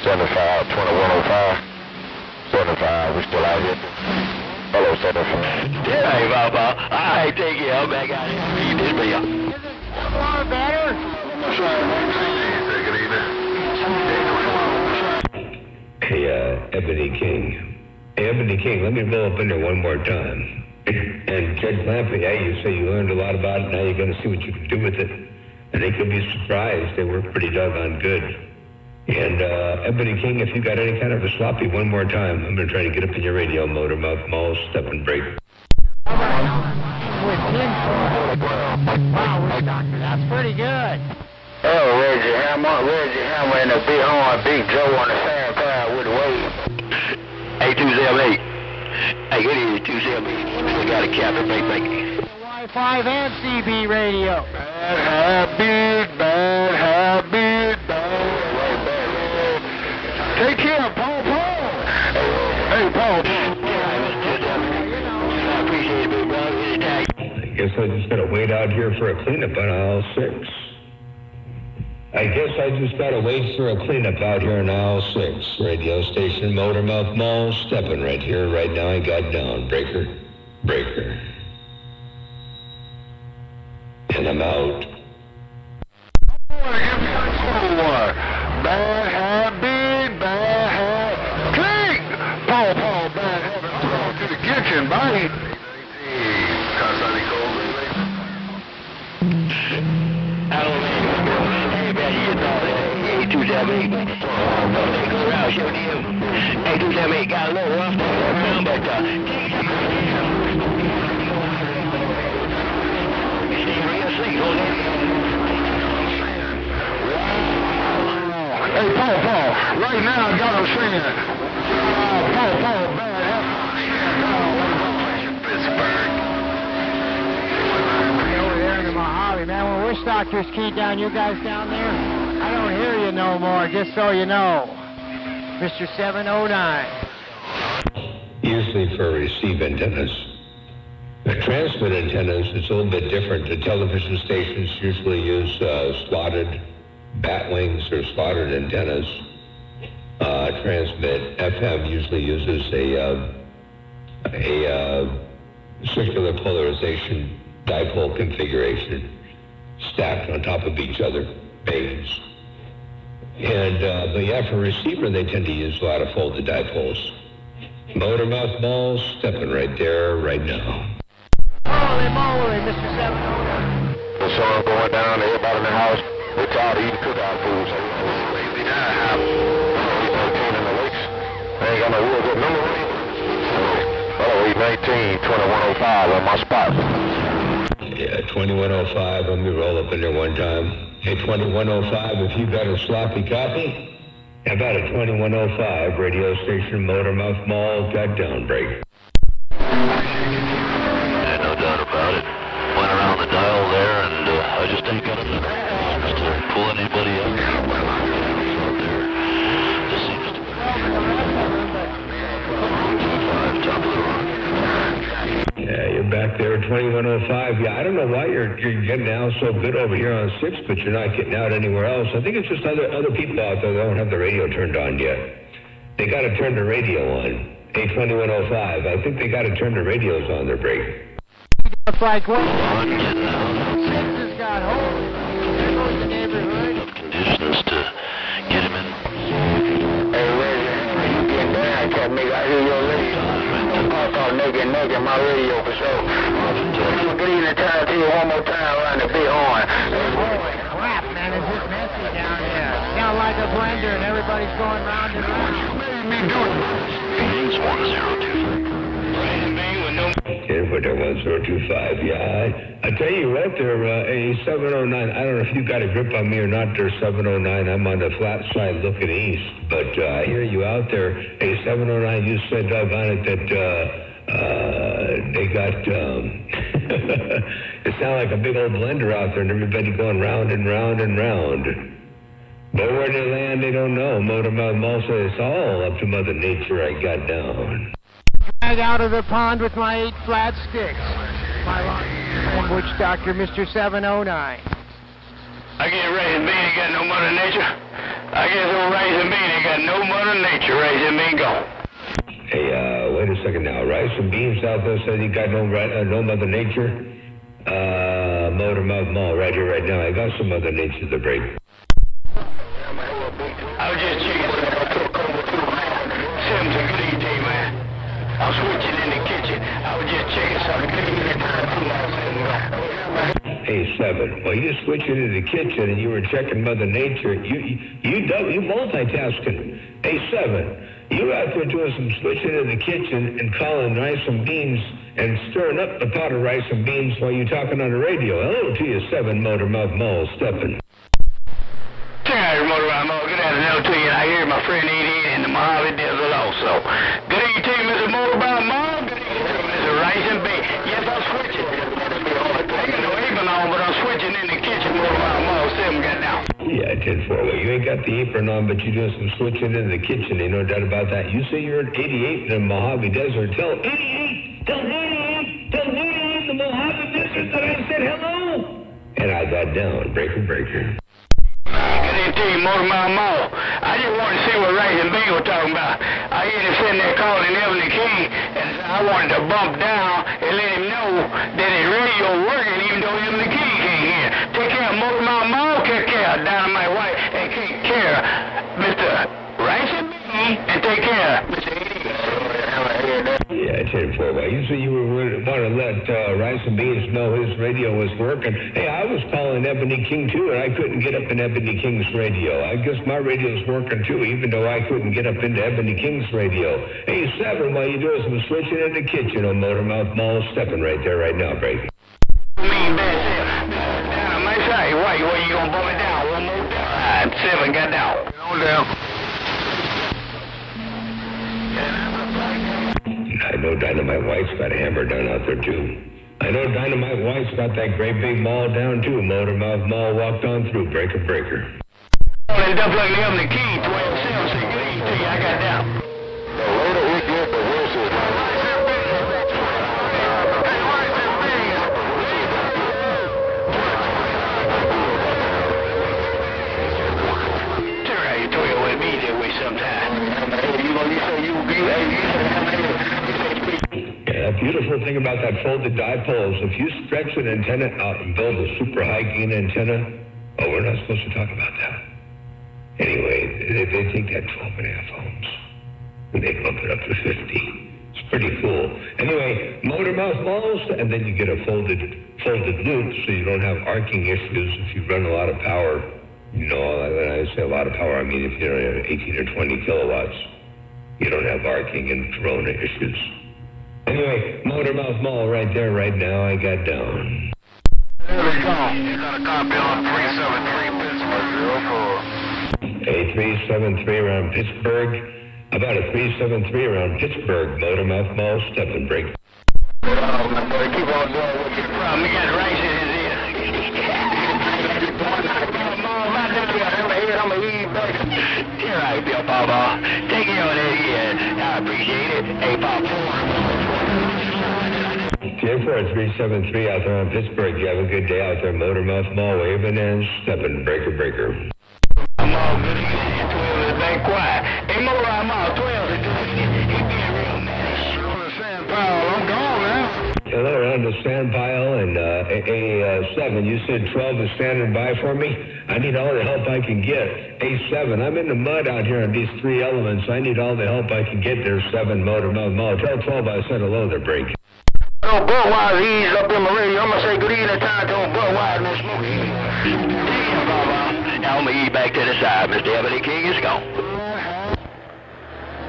75, 2105. 75, we still out here. Hello, 75. Yeah, hey, Papa. All right, take care. I'm back out here. Read this bill. Is it far better? Hey, Ebony King. Hey, Ebony King, let me roll up in there one more time. And Ted Clampy, hey, you say you learned a lot about it. Now you're going to see what you can do with it. And they could be surprised. They were pretty doggone good. And Ebony King, if you got any kind of a sloppy one more time, I'm going to try to get up in your radio motor mouth, Mall, step and break. With 10. Wow, Doctor, that's pretty good. Oh, Reggie Hammer and the big horn, Big Joe on the sand pile with the wave. Hey, 278. Hey, it is 278. Still got a cap and break. Y5 and CB radio. Bad habit. Take care, Paul. Hey, Paul. I appreciate it, big brother. I guess I just got to wait out here for a cleanup on aisle 6. out here on aisle 6. Radio station Motormouth Mall, stepping right here, right now. I got down. Breaker. And I'm out. Bad habit. King! Paul, bad habit. I'm going to the kitchen, buddy. Hey, 278 got a little rough around, but Hey, Paul, right now I got him singing. Paul, bad habit. Pittsburgh. Over there in the Mojave, man. When Wish Doctor's keyed down, you guys down there, I don't hear you no more, just so you know. Mr. 709. Usually for receive antennas. The transmit antennas, it's a little bit different. The television stations usually use slotted bat wings or slotted antennas. Transmit FM usually uses a circular polarization dipole configuration stacked on top of each other, bays. And, but yeah, for receiver, they tend to use a lot of folded dipoles. Motormouth Mall, stepping right there, right now. Holy moly, Mr. 709. the sun going down, everybody in the house, they're tired of eating cookout food, so we're lazy down how we cleaning the lakes. They ain't got no real good number. Oh, 819-2105 on my spot. Yeah, 2105, let me roll up in there one time. Hey, 2105, if you got a sloppy copy, how about a 2105 radio station Motormouth Mall got down break. Yeah, no doubt about it. Went around the dial there, and I just ain't got enough just to pull anybody up. Out there. This seems to be top of the run. Yeah, you're back there, 2105. Yeah, I don't know why you're getting out so good over here on 6, but you're not getting out anywhere else. I think it's just other people out there that don't have the radio turned on yet. They got to turn the radio on. Hey, 2105, I think they got to turn the radios on their break. Looks like what? I'm getting out. Six has got hold. There goes the neighborhood. Conditions to get him in. Hey, Reggie, you getting down, cat nigga, I hear your radio. I call naked my radio for sure. Good evening, time to you one more time around the big horn. Holy crap, man, is this messy down here? Sound like a blender and everybody's going round and round. Kings 1023. Okay, put there 1025. Yeah, I tell you what, there, a 709. I don't know if you got a grip on me or not. There, 709. I'm on the flat side looking east, but I hear you out there. Hey, 709. You said on it that they got. It sounded like a big old blender out there, and everybody going round and round and round. But where they land, they don't know. Motormouth Mall says it's all up to Mother Nature. I got down. Drag out of the pond with my 8 flat sticks. My line, Witch Doctor, Mr. 709. I guess raising bean ain't got no Mother Nature. I guess old raising bean ain't got no Mother Nature. Raising bean gone. Hey, wait a second now. Rice and beans out there said you got no Mother Nature. Motormouth Mall right here, right now. I got some Mother Nature to break. I was just checking with that. Sims, a good evening, man. I'm switching in the kitchen. I was just checking something. Hey, 7. Well, you switching into the kitchen and you were checking Mother Nature. You multitasking. Hey, 7. You out there doing some switching in the kitchen and calling rice and beans and stirring up the pot of rice and beans while you're talking on the radio. Hello to you, 7 Motormouth Mall stepping. Good afternoon to you. I hear my friend Edie in the Mojave Desert also. Good evening to you, Mr. Motormouth Mall. Good evening to Mr. Rice and Beans. Yes, I'm switching. I got no apron on, but I'm switching in the kitchen. Motormouth Mall. 7 got down. Yeah, 10-4. Well, you ain't got the apron on, but you're doing some switching in the kitchen. Ain't no doubt about that. You say you're at 88 in the Mojave Desert. Tell 88, the Mojave Desert that I said hello. And I got down. Breaker. Good evening to you, Motormouth Mall. I just wanted to see what Rice and Beans were talking about. I hear him sitting there calling Ebony King, and I wanted to bump down and let him know that his radio working even though Ebony King can't hear. Take care of Motormouth Mall, take care of Dynamite White, and take care of Mr. Rice and Beans, and take care of Mr. Eddie. Yeah, 10-4. Well, you say you want to let Rice and Beans know his radio was working. Hey, I was calling Ebony King, too, and I couldn't get up in Ebony King's radio. I guess my radio's working, too, even though I couldn't get up into Ebony King's radio. Hey, 7, while you're doing some switching in the kitchen on Motormouth Mall, stepping right there right now, break. Mean bad self. Down on my side. Why you gonna bump it down? One more down. 7 got down. On down. I know Dynamite White's got a hammer down out there, too. I know Dynamite White's got that great big mall down, too. Motormouth Mall walked on through. Breaker. And double like the Ebony King, 12-7. Say good evening to you. I got down. The later we get, the worse it is. Yeah, the beautiful thing about that folded dipole is if you stretch an antenna out and build a super high gain antenna, we're not supposed to talk about that. Anyway, they take that 12.5 ohms and they bump it up to 50. It's pretty cool. Anyway, Motormouth Malls, and then you get a folded loop so you don't have arcing issues if you run a lot of power. You know, when I say a lot of power, I mean if you don't have 18 or 20 kilowatts, you don't have arcing and corona issues. Anyway, Motormouth Mall right there, right now, I got down. There we go. You got a copy on 373 Pittsburgh, 04. A 373 around Pittsburgh. About a 373 around Pittsburgh, Motormouth Mall, step and break. Keep on going with your problem. We got rice in his ear. I'm a lead back. You're right, Bill Papa. Take care of that ear. I appreciate it. Hey, Papa. 373 out there on Pittsburgh. You have a good day out there, Motormouth Mall, waving and stepping. Breaker. I'm all good again. 12 is back quiet. Hey, Motormouth Mall, 12 is good. He being real manish. Sand pile, I'm gone now. Hello, around the sand pile, and A7, you said 12 is standing by for me? I need all the help I can get. A7, I'm in the mud out here on these 3 elements. I need all the help I can get there, 7 Motormouth Mall. Tell 12 I said hello there, break. Budweiser, he's up in my radio. I'm going to say good evening time to Budweiser and Smokey. Damn, Baba. Now I'm going to eat back to the side. Mr. Ebony King is gone.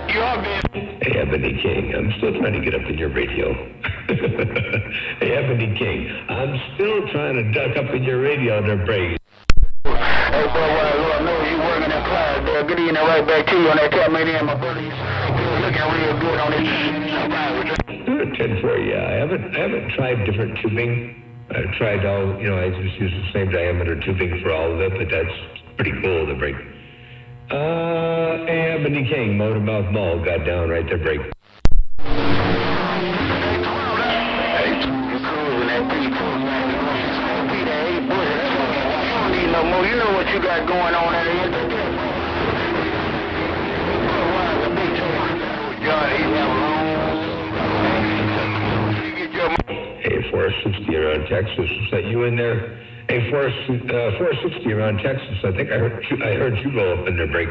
You are being... Hey, Ebony King, I'm still trying to get up in your radio. Hey, Ebony King, I'm still trying to duck up in your radio there, break. Hey, Budweiser, Lord knows you working that class there. Good evening right back to you on that Tailman, my buddies. You're looking real good on this. 10-4, yeah. I haven't tried different tubing. I've tried all, I just use the same diameter tubing for all of it, but that's pretty cool to break. Ebony King, Motormouth Mall, got down right there, break. You know what you got going on out here. Hey, 460 around Texas. Is that you in there? Hey, 460 around Texas. I think I heard you go up in there, break.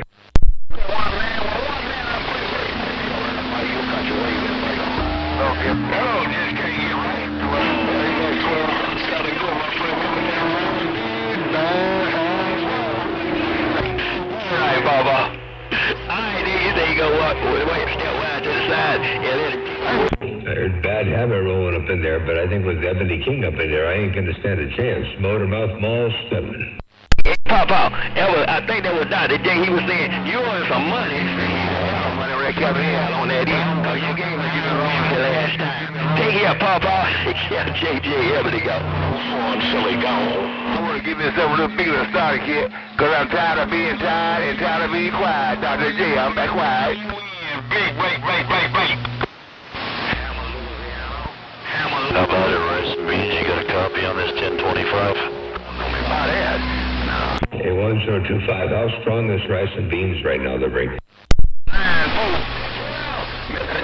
Hello, just can't get right. Sounding good, my friend. All right, Baba. All right, there you go. Wait, step wide to the side. Yeah, let it. I heard Bad Habit rolling up in there, but I think with Ebony King up in there, I ain't going to stand a chance. Motormouth Mall stepping. Papa, I think that was Dr. J. He was saying, you want some money. Money right coming in on that end. Because you gave us the last time. Take care, Papa. Yeah, JJ, Ebony go. I'm silly gone. I want to give myself a little bigger than starter kit, because I'm tired of being tired and tired of being quiet. Dr. J, I'm back quiet. Break. How about it, Rice and Beans? You got a copy on this 1025? About that. Hey, 1025, how strong is Rice and Beans right now, the break? I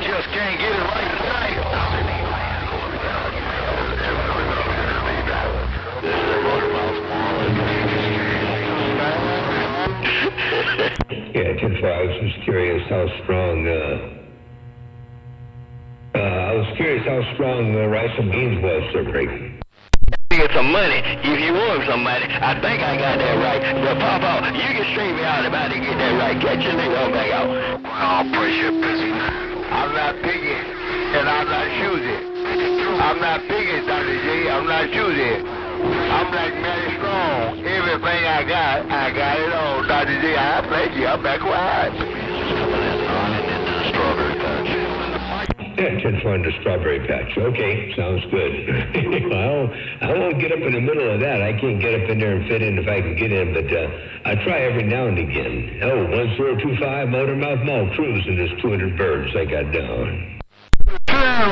just can't get it right tonight. This is a Motormouth Mall. Yeah, 10-4, I was just curious how strong, Rice and Beans was, sir, break. Get some money if you want some money. I think I got that right. But Papa, you can straighten me out about to get that right. Catch your nigga on back out. Oh, pressure busy. I'm not picky, and I'm not choosy. I'm not picky, Dr. J. I'm not choosy. I'm like Matty Strong. Everything I got it all. Dr. J, I played you. I'm back quiet. Yeah, 10-4 in the Strawberry Patch. Okay, sounds good. I won't get up in the middle of that. I can't get up in there and fit in if I can get in, but I try every now and again. Oh, 1025 Motormouth Mall cruising this 200 birds I got down. I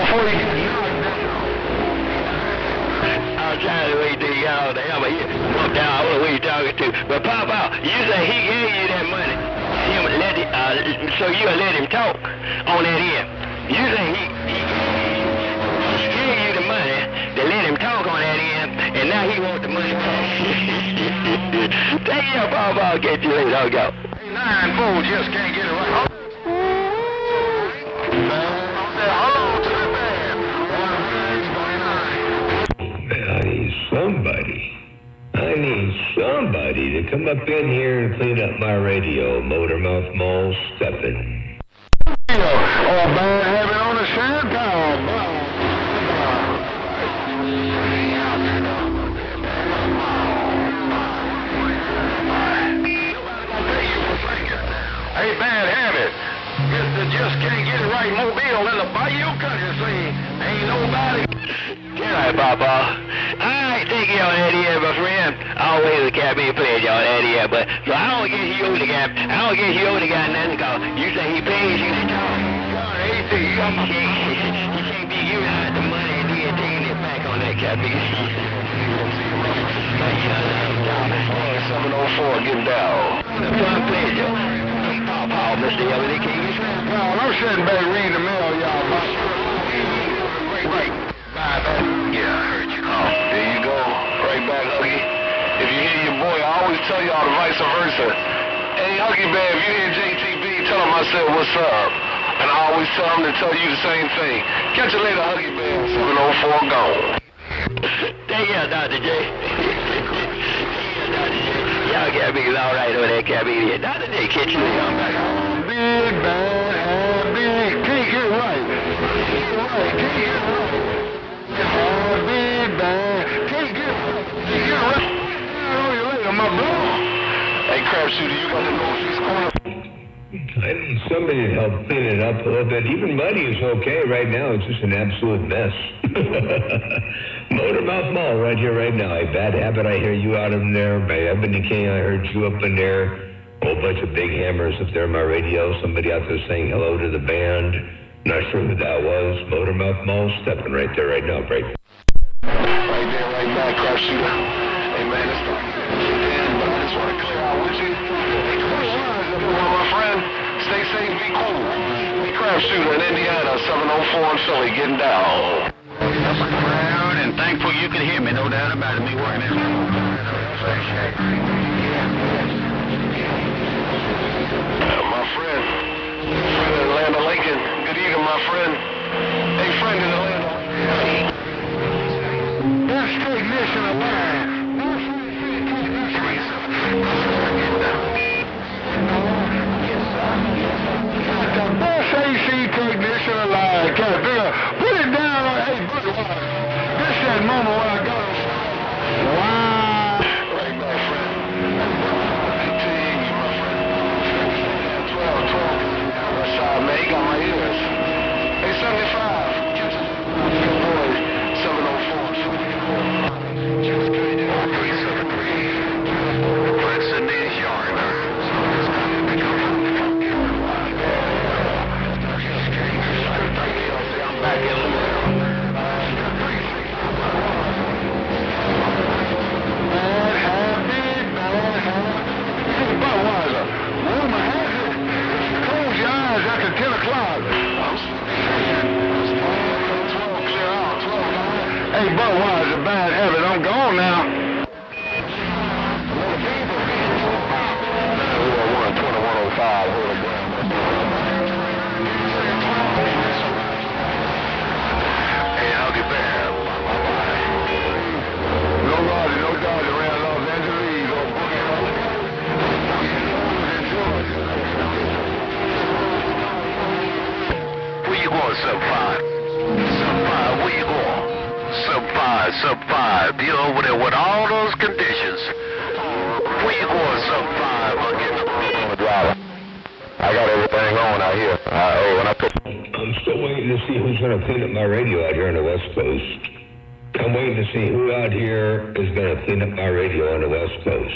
was trying to wait till you got all the hell, but you walked down. I don't know who you're talking to. But Papa, you say he gave you that money. So you let him talk on that end. You say he gave you the money to let him talk on that end, and now he wants the money back. Take it up, Papa. I'll get you later. I'll go. 9-4 just can't get it right. Hello to the man. I need somebody to come up in here and clean up my radio. Motormouth Mall stepping. Oh, man, have it on the sand tower. Hey, Bad Habit. Mr. Just Can't Get It Right Mobile in the Bayou Country scene. Ain't nobody. Get right, Papa. Alright, take care on that here, my friend. Always a cat being played y'all that here, but so I don't guess you owe the guy. Nothing, cause you say he pays you to talk. He can't be giving out the money and then taking it back on that cat being. 704 getting down. My pleasure. Papa, Mr. Ebony King. Well, I'm sitting back reading the mail, y'all. Right. Bye, man. Yeah, I heard you. Oh, there you go. Right back, Huggy. If you hear your boy, I always tell y'all the vice versa. Hey, Huggy, man, if you hear JTB, tell him I said what's up. And I always tell him to tell you the same thing. Catch you later, Huggy, man. 704 gone. Take care, Dr. J. Y'all got me all right over there, Cabby. Dr. J, catch you later. I'm back home. Big, bad, big. Can't get it right. Can't get it right. Big, bad. Can't get it right. Oh, you later, my brother. Hey, Crab Shooter, you got to know she's going. I need somebody to help clean it up a little bit. Even Muddy is okay right now. It's just an absolute mess. Motormouth Mall right here, right now. A Bad Habit, I hear you out in there. By Ebony King, I heard you up in there. A whole bunch of big hammers up there on my radio. Somebody out there saying hello to the band. Not sure who that was. Motormouth Mall stepping right there, right now, break. Right there, right back, Crab Shooter. Hey, man, it's the but I just want to clear out with you. My friend, stay safe, be cool. Hey, Crab Shooter in Indiana, 704 in Philly, getting down. I'm proud and thankful you can hear me, no doubt about it. Me working it. My friend in Atlanta, Lincoln. Good evening, my friend. Hey, friend in Atlanta. sub 5. Be over there with all those conditions. Where you going sub 5? I'll get the driver. I got everything on out here. I'm still waiting to see who's going to clean up my radio out here on the West Coast. I'm waiting to see who out here is going to clean up my radio on the West Coast.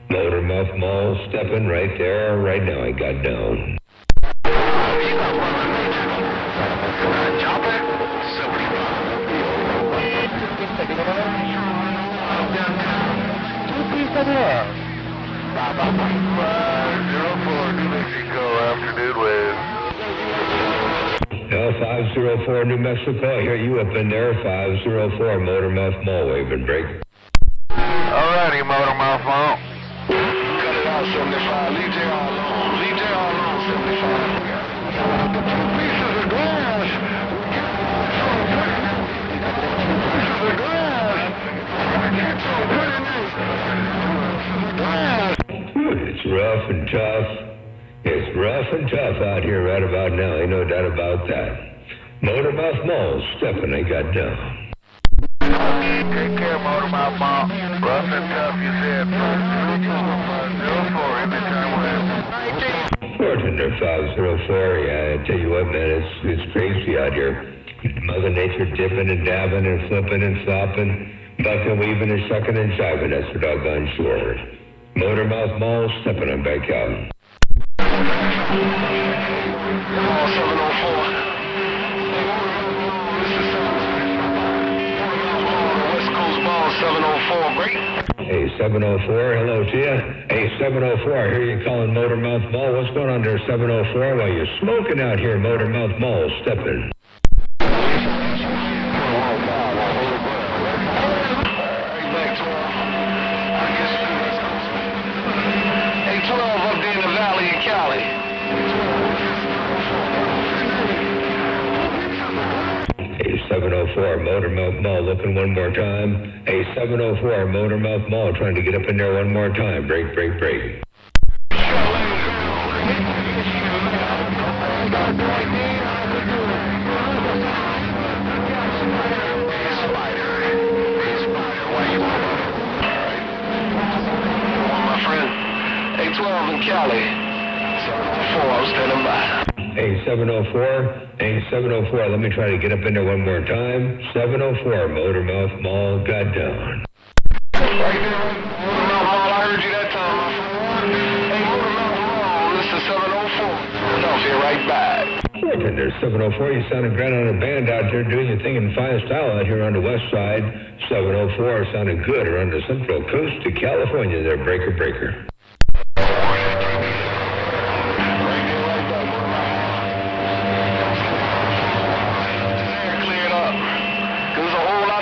Motormouth Mall stepping right there, right now. I got down. You got one of them. Chopper, 504 New Mexico, afternoon wave. L504 New Mexico, I hear you up in there. 504 Motormouth Mall, wave and break. Alrighty, Motormouth Mall. Cut it out, 75. Leave there all alone. Leave there all alone, 75. Two pieces of glass. Pieces of glass. Glass. It's rough and tough. It's rough and tough out here right about now. Ain't no doubt about that. Motormouth Mall stepping, I got down. Take care, Motormouth Mall. Rough and tough, you said. 504, anytime wave. Bartender 504, yeah, I tell you what, man, it's crazy out here. Mother Nature dipping and dabbing and flipping and flopping, bucking, weaving and sucking and jiving, that's for doggone sure. Motormouth Mall stepping, I'm back out. Mall 704. This is West Coast Mall 704. Great. Hey, 704, hello to you. Hey, 704, I hear you calling Motormouth Mall. What's going on there, 704? While you're smoking out here, Motormouth Mall stepping. Hey, 704, Motormouth Mall, looking one more time. Hey, 704, Motormouth Mall, trying to get up in there one more time. Break, break, break. My friend, 812 in Cali. 704, I'm standing by. Hey, 704. Hey, 704, let me try to get up in there one more time. 704, Motormouth Mall, got down. Right there, Motormouth Mall, I heard you that time, my friend. Hey, Motormouth Mall, this is 704. I'll be right back. Working there, 704, you sounded great on a band out there doing your thing in fine style out here on the west side. 704 sounded good around the central coast of California there, breaker, breaker.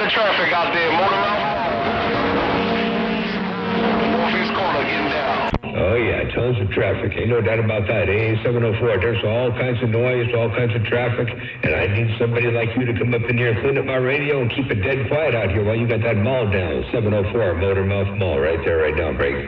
Traffic out there, Motormouth. Northeast corner getting down. Oh, yeah, tons of traffic. Ain't no doubt about that. A704, there's all kinds of noise, all kinds of traffic, and I need somebody like you to come up in here and clean up my radio and keep it dead quiet out here while you got that mall down. 704, Motormouth Mall, right there, right now, break.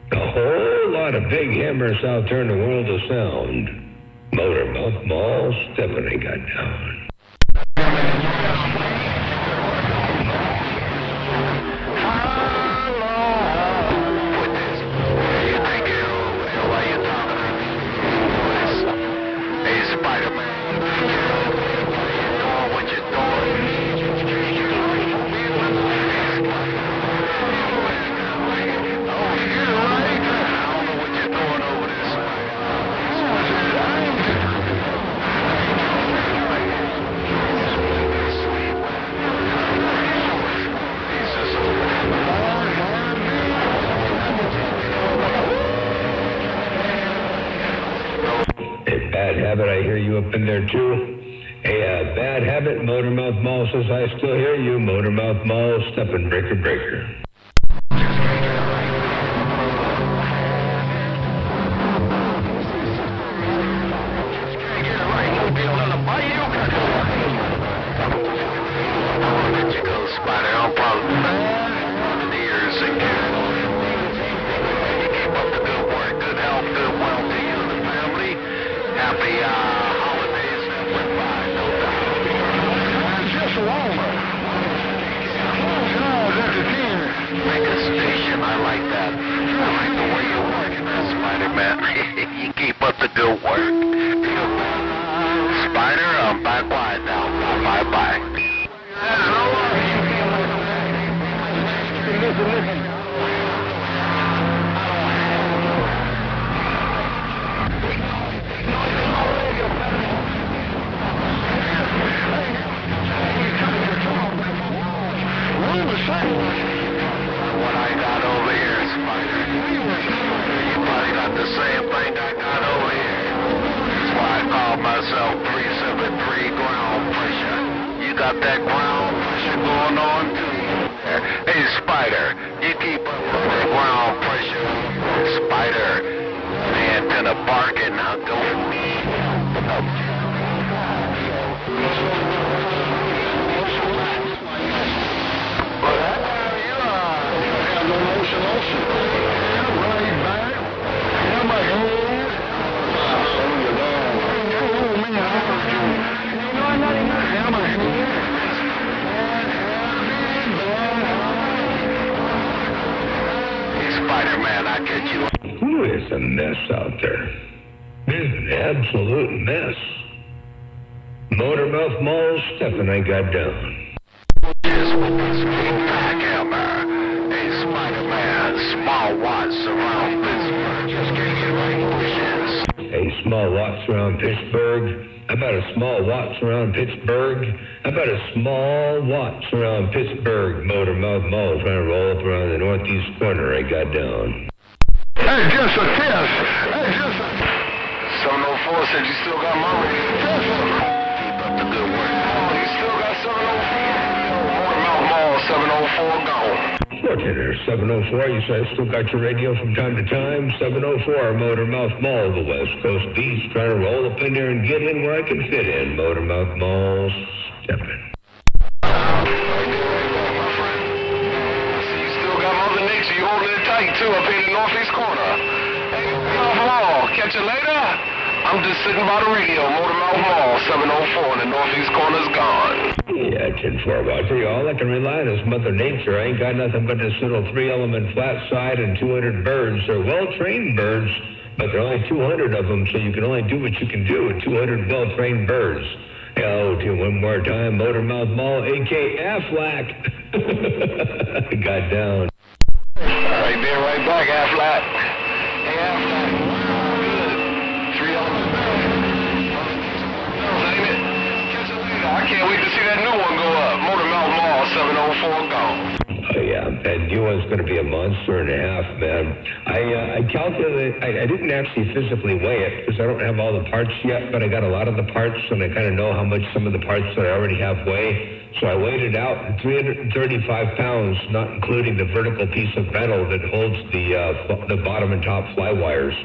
A whole lot of big hammers out there in the world of sound. Motormouth Mall stepping, I got down. Bad habit, I hear you up in there too. Hey, bad habit. Motormouth Mall says I still hear you. Motormouth Mall, stepping breaker breaker. Spider, no problem. Ears and you keep up the good work, good health, good wealth to you and the family. Happy holidays that went by, no doubt. It's just warmer. Make a station, I like that. I like the way you're working that, Spider-Man. You keep up the good work. Spider, I'm back wide now. Bye-bye. Listen. What I got over here, Spider. You probably got the same thing I got over here. That's why I call myself 373 ground pressure. You got that ground pressure going on too. Hey, Spider, you keep up with that ground pressure. Spider, the antenna barking, now go. Spider-Man, I get you. Ooh, it's a mess out there. It's an absolute mess. Motormouth Mall, stepping I got down. Just with the speed backhammer. Hey, Spider-Man, small watts around Pittsburgh. Just can't get right pushes. Hey, small watts around Pittsburgh. How about a small watts around Pittsburgh? How about a small watts around Pittsburgh? Motormouth Mall trying to roll up around the northeast corner. I got down. Hey, just a test. Hey, just a... 704 said you still got my radio. Keep up the good work. Oh, you still got 704? Motormouth Mall, 704, go. Look at her, 704. You say I still got your radio from time to time. 704, Motormouth Mall, the West Coast Beast, trying to roll up in there and get in where I can fit in. Motormouth Mall, stepping. You still got Mother Nature. You holding it tight, too, up here in the northeast corner. Hey, Motormouth Mall, catch you later. I'm just sitting by the radio. Motormouth Mall, 704, and the northeast corner's gone. Yeah, 10-4. Well, I tell you, all I can rely on is Mother Nature. I ain't got nothing but this little 3-element flat side and 200 birds. They're well-trained birds, but there are only 200 of them, so you can only do what you can do with 200 well-trained birds. Hello to one more time, Motormouth Mall, a.k.a. Aflac. Got down. Right there, right back, Aflac. Hey, Aflac. I can't wait to see that new one go up. Motormouth Mall, 704, go. Oh, yeah, that new one's going to be a monster and a half, man. I calculated, I didn't actually physically weigh it because I don't have all the parts yet, but I got a lot of the parts, and I kind of know how much some of the parts that I already have weigh. So I weighed it out, 335 pounds, not including the vertical piece of metal that holds the bottom and top fly wires.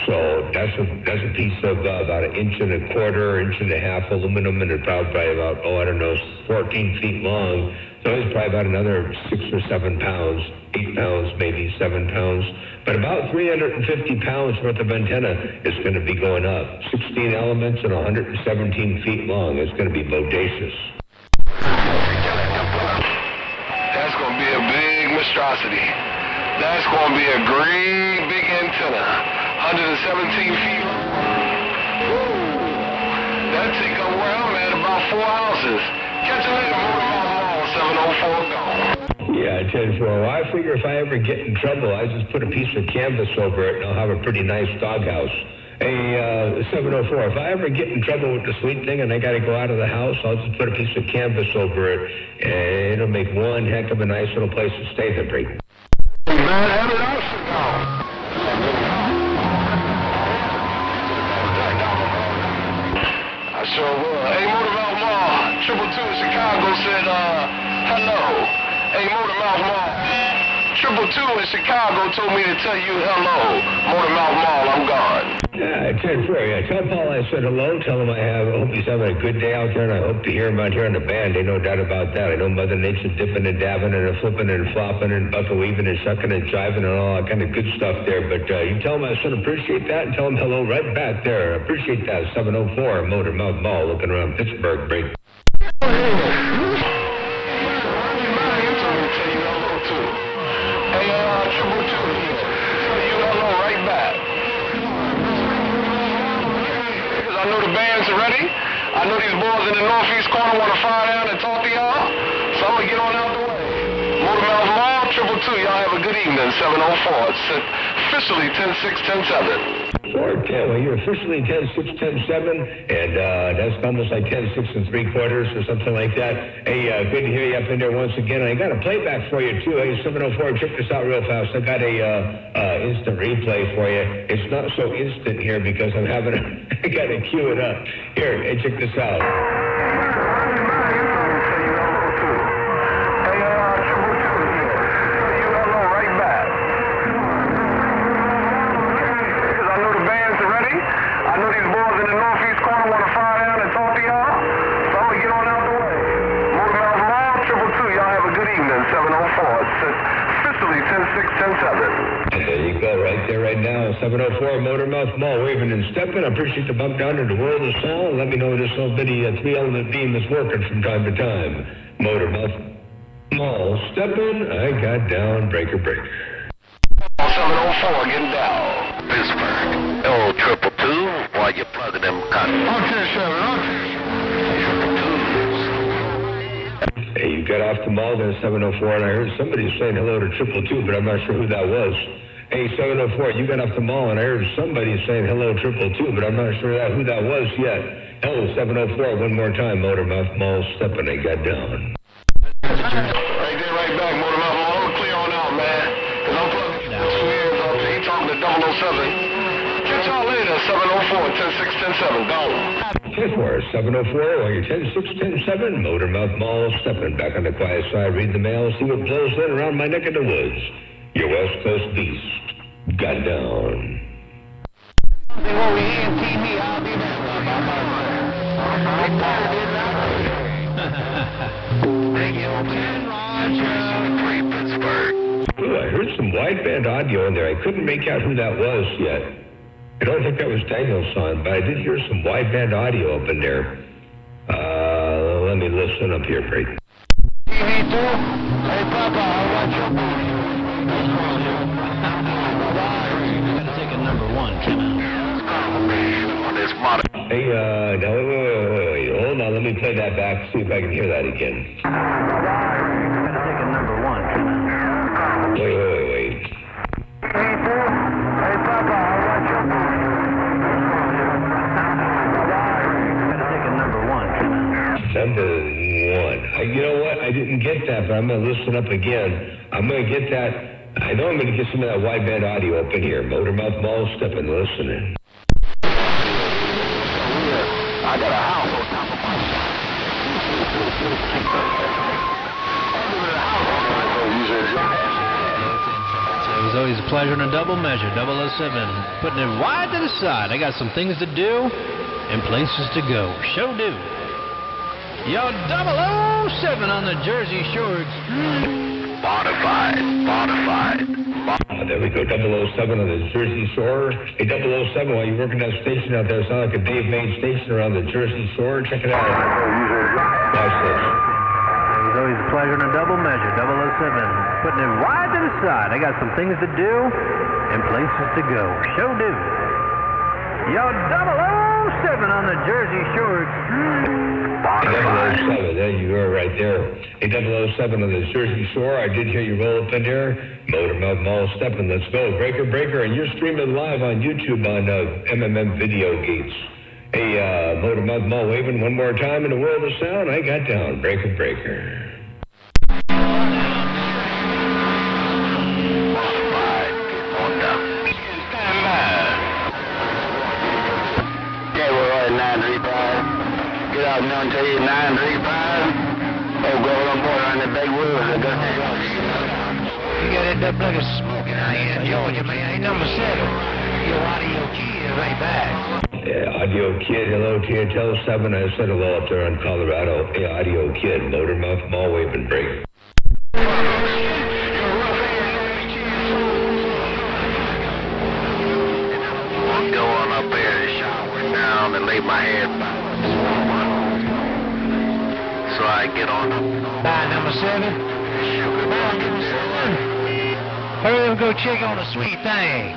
So that's a piece of about 1.25 inches, 1.5 inches aluminum, and it's probably about, 14 feet long. So it's probably about another 6 or 7 pounds, 8 pounds, maybe 7 pounds. But about 350 pounds worth of antenna is going to be going up. 16 elements and 117 feet long. It's going to be bodacious. That's going to be a big monstrosity. That's going to be a great big antenna. 117 feet. That take up where I'm at about 4 ounces. Catch you later, Motormouth Mall, 704, go. Yeah, 10-4. Well, I figure if I ever get in trouble, I just put a piece of canvas over it and I'll have a pretty nice doghouse. Hey, 704, if I ever get in trouble with the sweet thing and I got to go out of the house, I'll just put a piece of canvas over it and it'll make one heck of a nice little place to stay there, Brady. Bad habit also, go. I sure will. Hey, Motormouth Mall. said, hello. Hey, Motor Mouth Mall. 222 in Chicago told me to tell you hello. Motor Mouth Mall, I'm gone. Yeah, 10-4, yeah. Tell Paul I said hello. Tell him I hope he's having a good day out there, and I hope to hear him out here in the band. Ain't no doubt about that. I know Mother Nature dipping and dabbing and flipping and flopping and buckle weaving and shucking and jiving and all that kind of good stuff there. But you tell him I said appreciate that, and tell him hello right back there. Appreciate that. 704 Motor Mouth Mall, looking around Pittsburgh. Break. I know the band's ready. I know these boys in the northeast corner want to fire down and talk to y'all, so I'm going to get on out the way. Motor Mouth Mall, 222, y'all have a good evening, 704. It's officially 10-6, 10-7. 410, well, you're officially 10-6, 10-7, and that's almost like 10-6 3/4 or something like that. Hey, good to hear you up in there once again. And I got a playback for you, too. Hey, 704, check this out real fast. I got a instant replay for you. It's not so instant here because I'm having I got to cue it up. Here, hey, check this out. There you go, right there, right now. 704 Motor Mouth Mall, waving and stepping. I appreciate the bump down to the world of sound. Let me know this little bitty three-element beam is working from time to time. Motor Mouth Mall, stepping. I got down, breaker, breaker. 704, getting down. Pittsburgh. Oh, 222. Why you plugging them cotton? Hey, you got off the mall there, 704, and I heard somebody saying hello to 222, but I'm not sure who that was. Hey, 704, you got off the mall, and I heard somebody saying hello 222, but I'm not sure who that was yet. Hello, 704, one more time, Motor Mouth Mall, stepping, I got down. Right there, right back, Motor Mouth Mall. I'm clear on out, man. Because I'm plugging 2 years up here. He talking to 007. Catch y'all later, 704, 10-6, 10-7, gone. 10-4, 704, while you're 10-6, 10-7, Motor Mouth Mall, stepping back on the quiet side, read the mail, see what blows in around my neck of the woods. Your West Coast beast, got down. Ooh, I heard some wideband audio in there. I couldn't make out who that was yet. I don't think that was Daniel's son, but I did hear some wideband audio up in there. Let me listen up here, Frank. Hey, Papa, I want your booty. Gotta take a number one, come On this model. Hey, now, wait. Hold on, let me play that back, see if I can hear that again. Gotta take a number one, come Wait. Hey, Papa, I want your booty. Gotta take a number one, Number one. You know what? I didn't get that, but I'm going to listen up again. I'm going to get that. I know I'm going to get some of that wideband audio up in here. Motor Mouth Mall, stepping, listening. I got a house on top of my It was always a pleasure and a double measure, 007. Putting it wide to the side. I got some things to do and places to go. Show do. Yo, 007 on the Jersey Shore. Bonafide. There we go, 007 on the Jersey Shore. Hey, 007, while you're working that station out there, sound like a Dave Main station around the Jersey Shore. Check it out. Watch this. It was always a pleasure and a double measure, 007. Putting it wide to the side. I got some things to do and places to go. Show do. Yo, 007 on the Jersey Shore. 007, there you are right there. Hey, 007 on the Jersey Shore. I did hear you roll up in there. Motor Mouth Mall stepping. Let's go. Breaker. And you're streaming live on YouTube on MMM Video Gates. Hey, Motor Mouth Mall waving one more time in the world of sound. I got down. Breaker. Yeah, we're on 935. Get out now and tell you 935. Oh, go on board on the big wheels. I got that. You got that double plugger smoking out here in Georgia, man. Hey, number 7. Your audio kid right back. Yeah, Audio Kid, hello to you. Tell 7 I said hello up there in Colorado. Hey, Audio Kid, Motormouth Mall, wave and break. I'm going up there to shower down and lay my head back. So I get on up. Bye, number 7. Bye, number 7. Hurry up, go check on the sweet thing.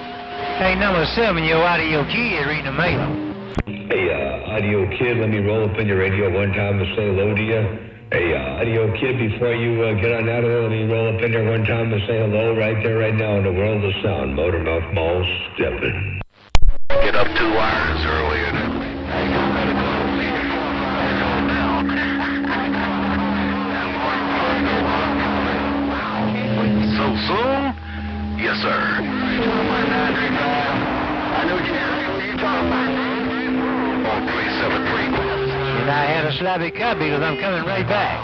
Hey, number 7, your audio kid reading the mail. Hey, Audio Kid, let me roll up in your radio one time and say hello to you. Hey, Audio Kid, before you get on out of there, let me roll up in there one time and say hello right there, right now in the world of sound. Motormouth Mall stepping. Get up 2 hours earlier than me. So soon? Yes, sir. I know what you're talking about. 373. And I had a sloppy copy because I'm coming right back.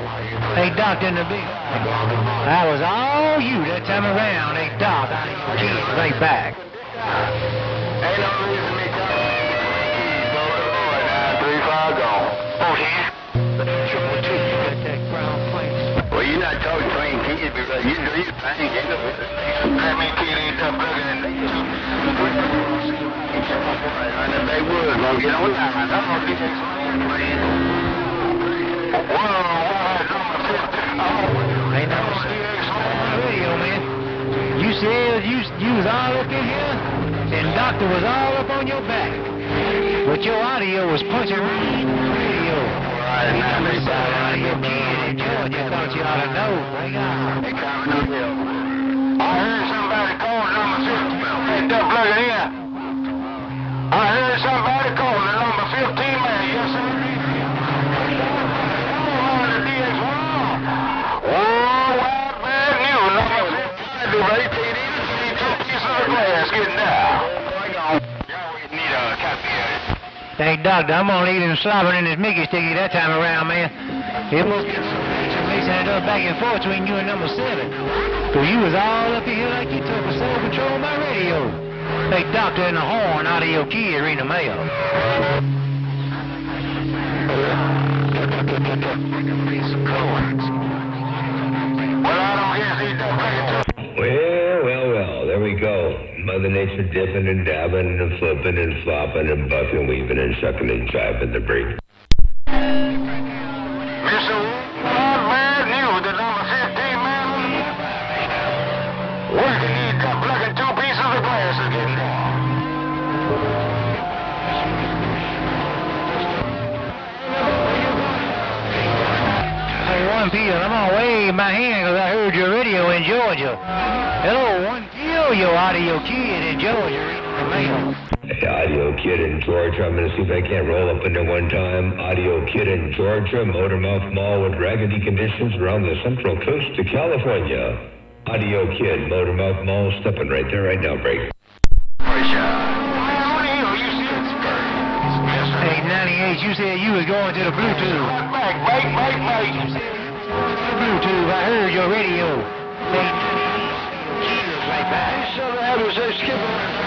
Hey, Doc in the big. I was all you that time around. Hey, Doc, I need right back. Ain't no reason me talking. Go to the board. 3-5 gone. Oh, yeah? Triple T, you got that crown place. Well, you're not talking to ain't kids because you do your thing. That mean kid ain't tough looking at me. And if they would, gonna get on that. I'm gonna get that. Hey, no, radio, man. You said you was all up in here, and Doctor was all up on your back. But your audio was punching radio. Audio kid in Georgia thought you ought to know. Bring on. I heard somebody call number 15. Hey, Duck, look at here. I heard somebody call the number 15 man. Yes, sir. The DX1. Worldwide bad news. Number 15. Right there. These 2 pieces of glass getting down. Y'all need a copy of it. Hey, Doctor, I'm gonna leave him slobbering in his Mickey sticky that time around, man. It must get some mixing it up back and forth between you and number 7. Cause you was all up in here like you took self control of my radio. Hey, Doctor in the horn, audio kid reading the mail. Well, there we go. Mother Nature dipping and dabbing and flipping and flopping and bucking, weaving and sucking and jiving the break. Mr. Bad news, the number 15 man. Working, he's got looking 2 pieces of glass again. Hey, 1P, I'm gonna wave my hand because I heard your radio in Georgia. Hello, 1P, your audio kid in Georgia reading the mail. Hey, Audio Kid in Georgia. I'm going to see if I can't roll up in there one time. Audio Kid in Georgia, Motormouth Mall with raggedy conditions around the central coast of California. Audio Kid, Motormouth Mall, stepping right there right now, break. Hey, 98, you said you was going to the Bluetooth. Break. Bluetooth, I heard your radio. Hey, 98, right back.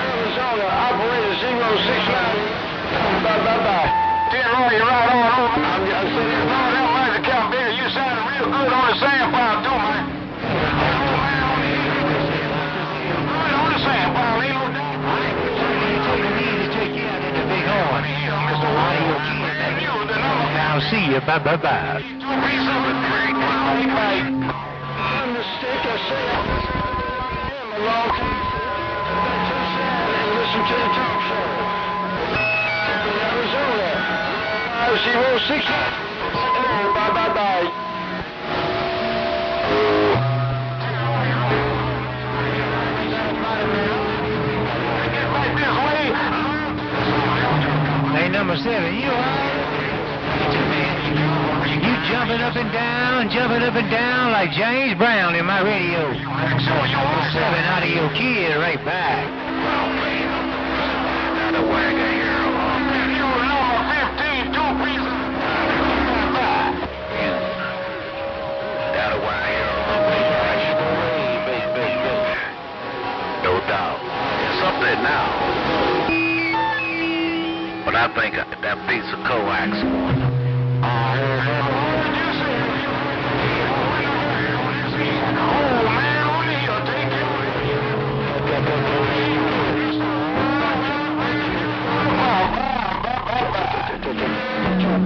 Arizona, operator 069. Bye. Roy, you're right on over. I'm saying, Lord, that might account bigger. You sounded real good on the sand pile, too, man. Good on the sand pile, ain't no doubt. I'll see you. Bye. I'm mistake, I say I'm a long time. Listen to the talk show. Arizona. 06. Bye. Hey, number 7, you jumping up and down like James Brown in my radio. 7 audio kid right back. I think that beats a coax.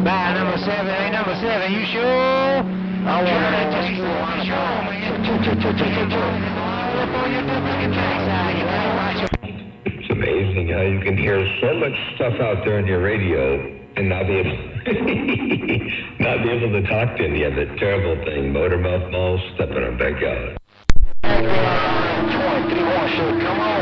Bye, number 7. Hey, number 7, you sure? I want to take you on show, man. It's amazing how you can hear so much stuff out there on your radio and not be able, not be able to talk to any of it. Terrible thing. Motormouth Mall stepping on back out. 23-1 should come on.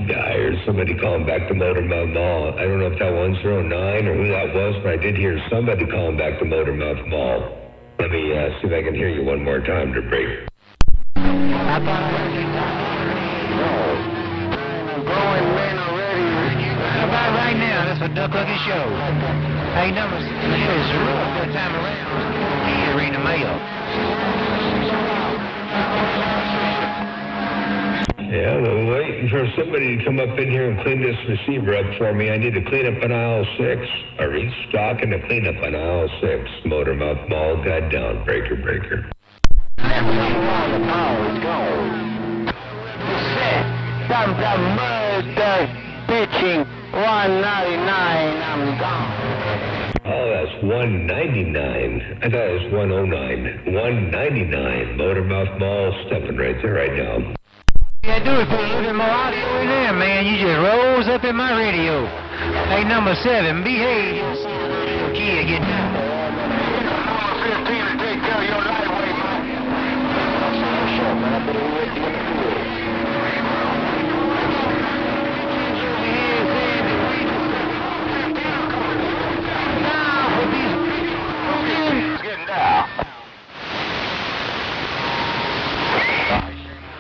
Yeah, I heard somebody calling back to Motormouth Mall. I don't know if that 109 or who that was, but I did hear somebody calling back to Motormouth Mall. Let me see if I can hear you one more time to break. Growing men already. How about right now? That's a Duck Lucky show. Hey, number 6 is rough that time around. Here, reading the mail. Yeah, well, waiting for somebody to come up in here and clean this receiver up for me. I need to clean up on aisle 6. A restock and a clean up on aisle 6. Motormouth Mall got down. Breaker. The power is gone. Some murder bitching 199. I'm gone. Oh, that's 199. I thought it was 109. 199. Motormouth Mall stepping right there right now. Yeah, do it, put a little bit more audio in there, man. You just rose up in my radio. Hey, number 7, behave. Kid, get down. Number 15 to take care of your lightweight, man.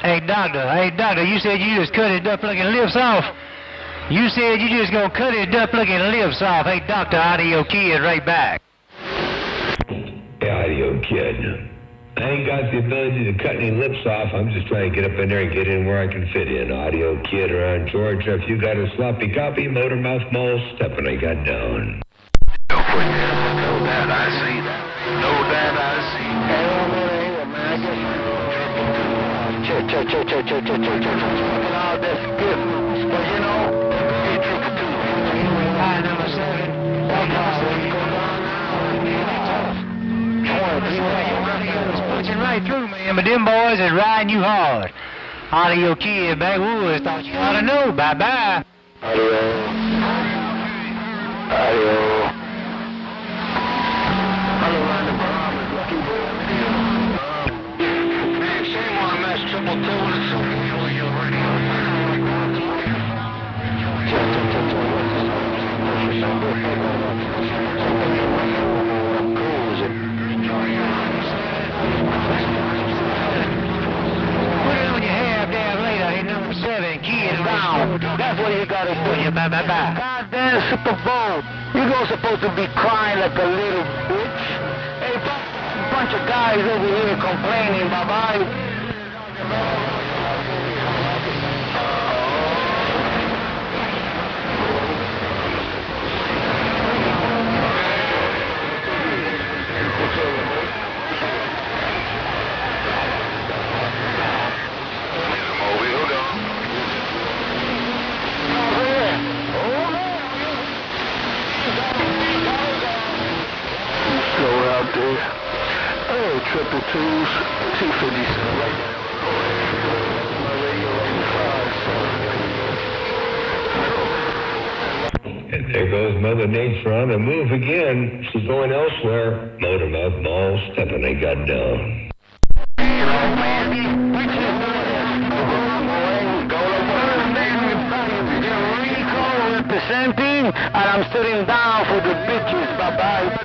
Hey, doctor, you said you just cut his duck-looking lips off. You said you just gonna cut his duck-looking lips off. Hey, doctor, audio kid, right back. Yeah, audio kid. I ain't got the ability to cut any lips off. I'm just trying to get up in there and get in where I can fit in. Audio kid around Georgia. If you got a sloppy copy, Motormouth Mall stepping, I got down. No doubt I see that. No doubt I see that. All that's good. But you know, it's triple two. Hi, number 7. It's punching right through, man. But them boys is riding you hard. Audio kid, backwoods, thought you ought to know. Bye-bye. Audio. Triple two and so you're ready. Put it on your half damn later. Hey, number 7, kid down. That's what you gotta do. Bye. Goddamn Super Bowl. You go supposed to be crying like a little bitch. Hey, bunch of guys over here complaining, bye-bye. Triple twos, 257 right now. And there goes Mother Nature on the move again. She's going elsewhere. Motormouth Mall stepping, I got down. Representing, and I'm sitting down for the bitches. Bye-bye.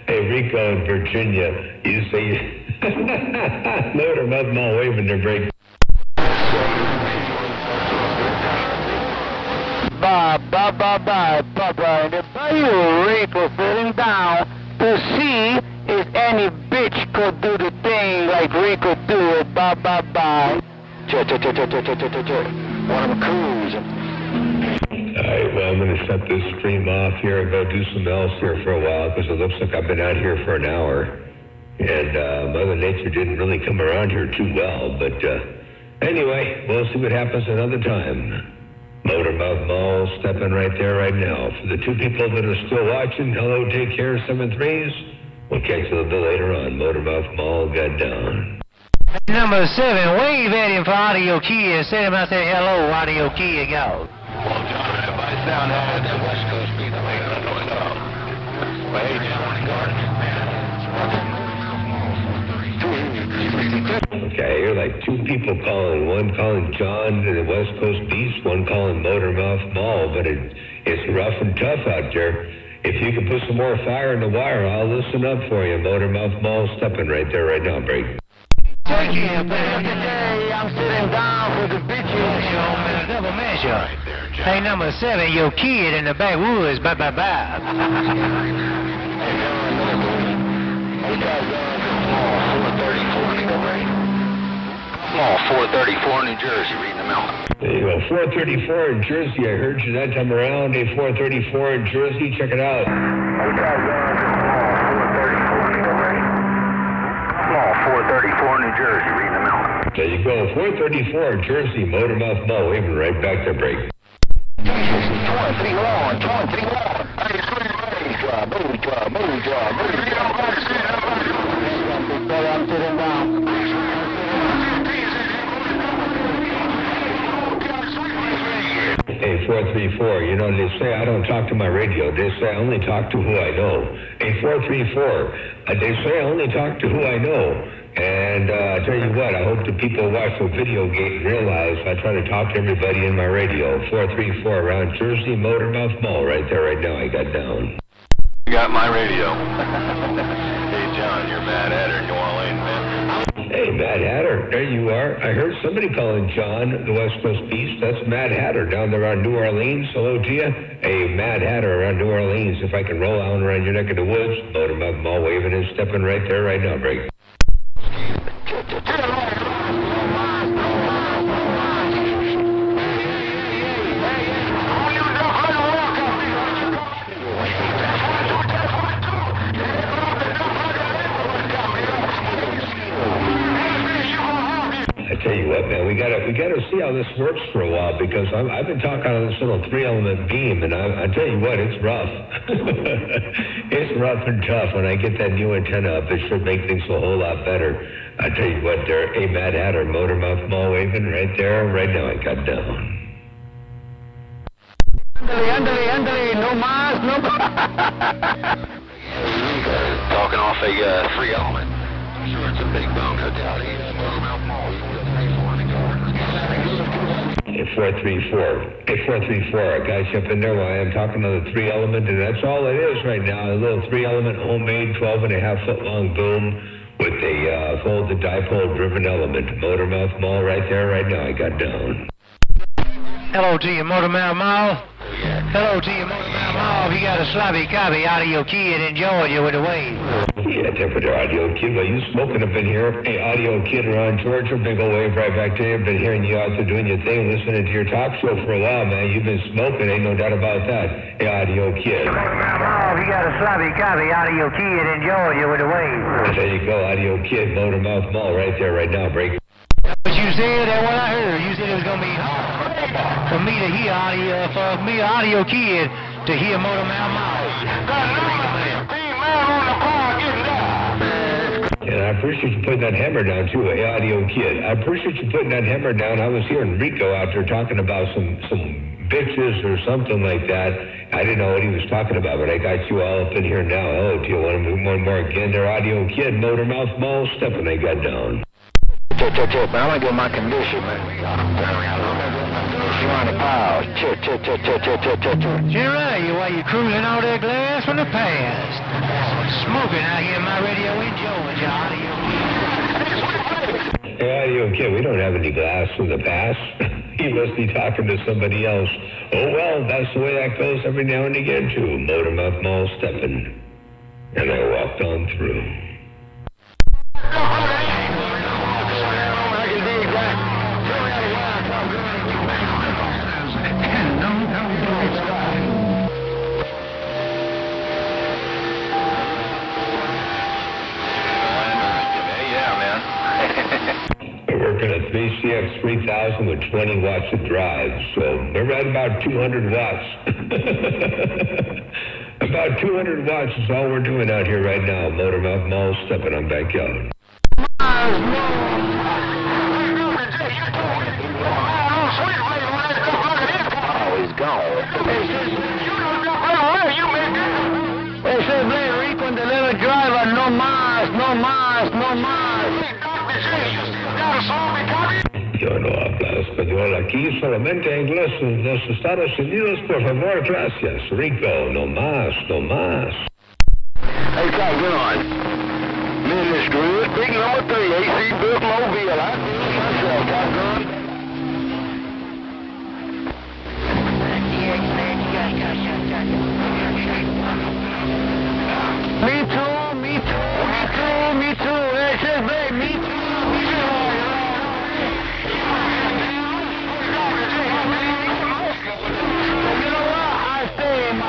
Hey, Rico in Virginia, you say Motormouth Mall waving their brake. Bye. And the Bayou Rico sitting down to see if any bitch could do the thing like we could do it. Bye, bye, bye. One of the crews. All right, well, I'm going to shut this stream off here and go do something else here for a while because it looks like I've been out here for an hour. And Mother Nature didn't really come around here too well. But anyway, we'll see what happens another time. Motormouth Mall stepping right there right now. For the two people that are still watching, hello, take care, 7-3s. We'll catch you a little bit later on. Motormouth Mall got down. Number 7, wave at him for Audio Kid. Send him out there, hello, Audio Kid, go. Well, John, if I sound out that West Coast beat the way I know it up. But hey, John, Okay, you're like two people calling. One calling John to the West Coast Beast, one calling Motormouth Mall. But it's rough and tough out there. If you can put some more fire in the wire, I'll listen up for you. Motormouth Mall stepping right there right now, break. Take it, man. Today I'm sitting down with the bitches, man. Double measure. right there, John. Hey, number 7, your kid in the backwoods. Bye, bye, bye. Mall 434, New Jersey, reading them out. There you go, 434 in Jersey. I heard you that time around. Hey, 434 in Jersey, check it out. Mall 434, New Jersey, reading them out. There you go, 434 Jersey, Motormouth Mall, waving right back to break. 23-1. I'm sitting down. Hey, 434, you know, they say I don't talk to my radio. They say I only talk to who I know. Hey, 434, they say I only talk to who I know. And I tell you what, I hope the people watch the video gate and realize I try to talk to everybody in my radio. 434 around Jersey, Motormouth Mall, right there, right now, I got down. You got my radio. Hey, John, you're Mad Hatter, New Orleans, man. Hey, Mad Hatter, there you are. I heard somebody calling John, the West Coast Beast. That's Mad Hatter down there around New Orleans. Hello to you. Hey, Mad Hatter around New Orleans. If I can roll out around your neck of the woods, Motormouth Mall waving and stepping right there right now, break. I tell you what, man, we gotta see how this works for a while because I've been talking on this little 3-element beam, and I tell you what, it's rough. It's rough and tough. When I get that new antenna up, it should make things a whole lot better. I tell you what, there, hey, Mad Hatter, Motormouth Mall waving right there, right now. I got down. Andale, no mas, no. Talking off a 3-element. I'm sure it's a big bone hotel. Motormouth Mall. Hey, 434. Hey, 434. I got you up in there while I'm talking to the 3-element, and that's all it is right now. A little 3-element homemade 12.5-foot long boom with a folded dipole-driven element. Motormouth Mall right there, right now. I got down. Hello to you, Motormouth Mall. Hello to you, Motormouth Mall. You got a sloppy copy out of your kid enjoying you with the wave. Yeah, temperature Audio Kid. Well, you smoking up in here. Hey, Audio Kid around Georgia. Big old wave right back to you. Been hearing you out there doing your thing, listening to your talk show for a while, man. You've been smoking, ain't no doubt about that. Hey, Audio Kid. Motormouth Mall, you got a sloppy copy out of your kid enjoying you with the wave. There you go, Audio Kid, Motormouth Mall right there, right now. Break. But you said that what I heard, you said it was going to be hard for me to hear Audio Kid, to hear Motormouth Mall. And I appreciate you putting that hammer down, too, hey, Audio Kid. I appreciate you putting that hammer down. I was hearing Rico out there talking about some bitches or something like that. I didn't know what he was talking about, but I got you all up in here now. Hello, do you want to move one more again there, Audio Kid? Motormouth Mall stepping, they got down. Man, I'm gonna get my condition, man. You on the pile. Jerry, while you cruising all that glass from the past. Smoking out here in my radio enjoying your Audio Kid. Hey, Audio Kid, we don't have any glass from the past. He must be talking to somebody else. Oh, well, that's the way that goes every now and again, too. Motormouth Mall stepping. And I walked on through. 3CX 3000 with 20 watts of drive. So we're right about 200 watts. About 200 watts is all we're doing out here right now. Motormouth Mall, stepping on backyard. Oh, he's gone. They said, Blade Rico and the little driver, no más, no más, no más. Yo no hablo español aquí, solamente inglés en los Estados Unidos, por favor, gracias. Rico, no más, no más. Hey, Top Gun. Ministry, big number 3, AC Book Mobile. I do myself, Top Gun. Me too, me too, me too, me too. Hey, says Blade, me too, me too. You know what? I stay in my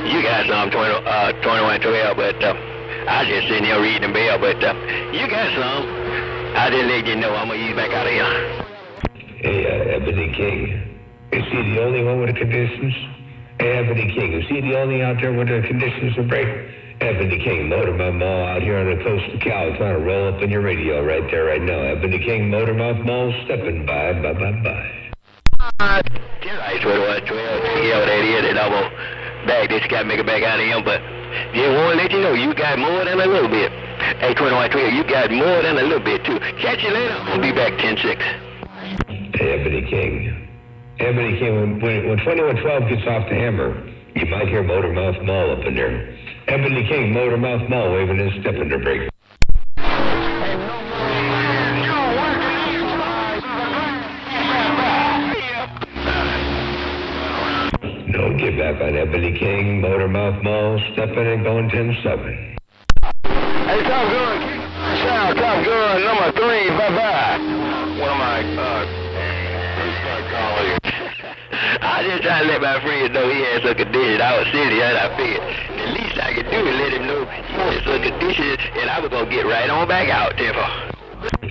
You got some 2112, but I just sitting here reading the bell, but you got some. I just let you know I'm going to ease back out of here. Hey, Ebony King, is he the only one with the conditions? Hey, Ebony King, is he the only out there with the conditions to break? Ebony King, Motormouth Mall out here on the coast of Cal, trying to roll up in your radio right there, right now. Ebony King, Motormouth Mall, stepping by, bye. Right, 12, yeah, that is the double back. This got to make it back out of him, but just want to let you know you got more than a little bit. Hey, 2112, you got more than a little bit, too. Catch you later. I'll be back 10-6. Hey, Ebony King. Ebony King, when 2112 gets off the hammer, you might hear Motormouth Mall up in there. Ebony King, Motormouth Mall, waving his step in their break. No give back on Ebony King, Motormouth Mall, stepping and going 10-7. Hey, Top Gun, shout Top Gun, number 3, bye-bye. What am I, calling? I just trying to let my friend know he had some conditions. I was serious, and I figured the least I could do is let him know he had some conditions, and I was going to get right on back out, Tiffo.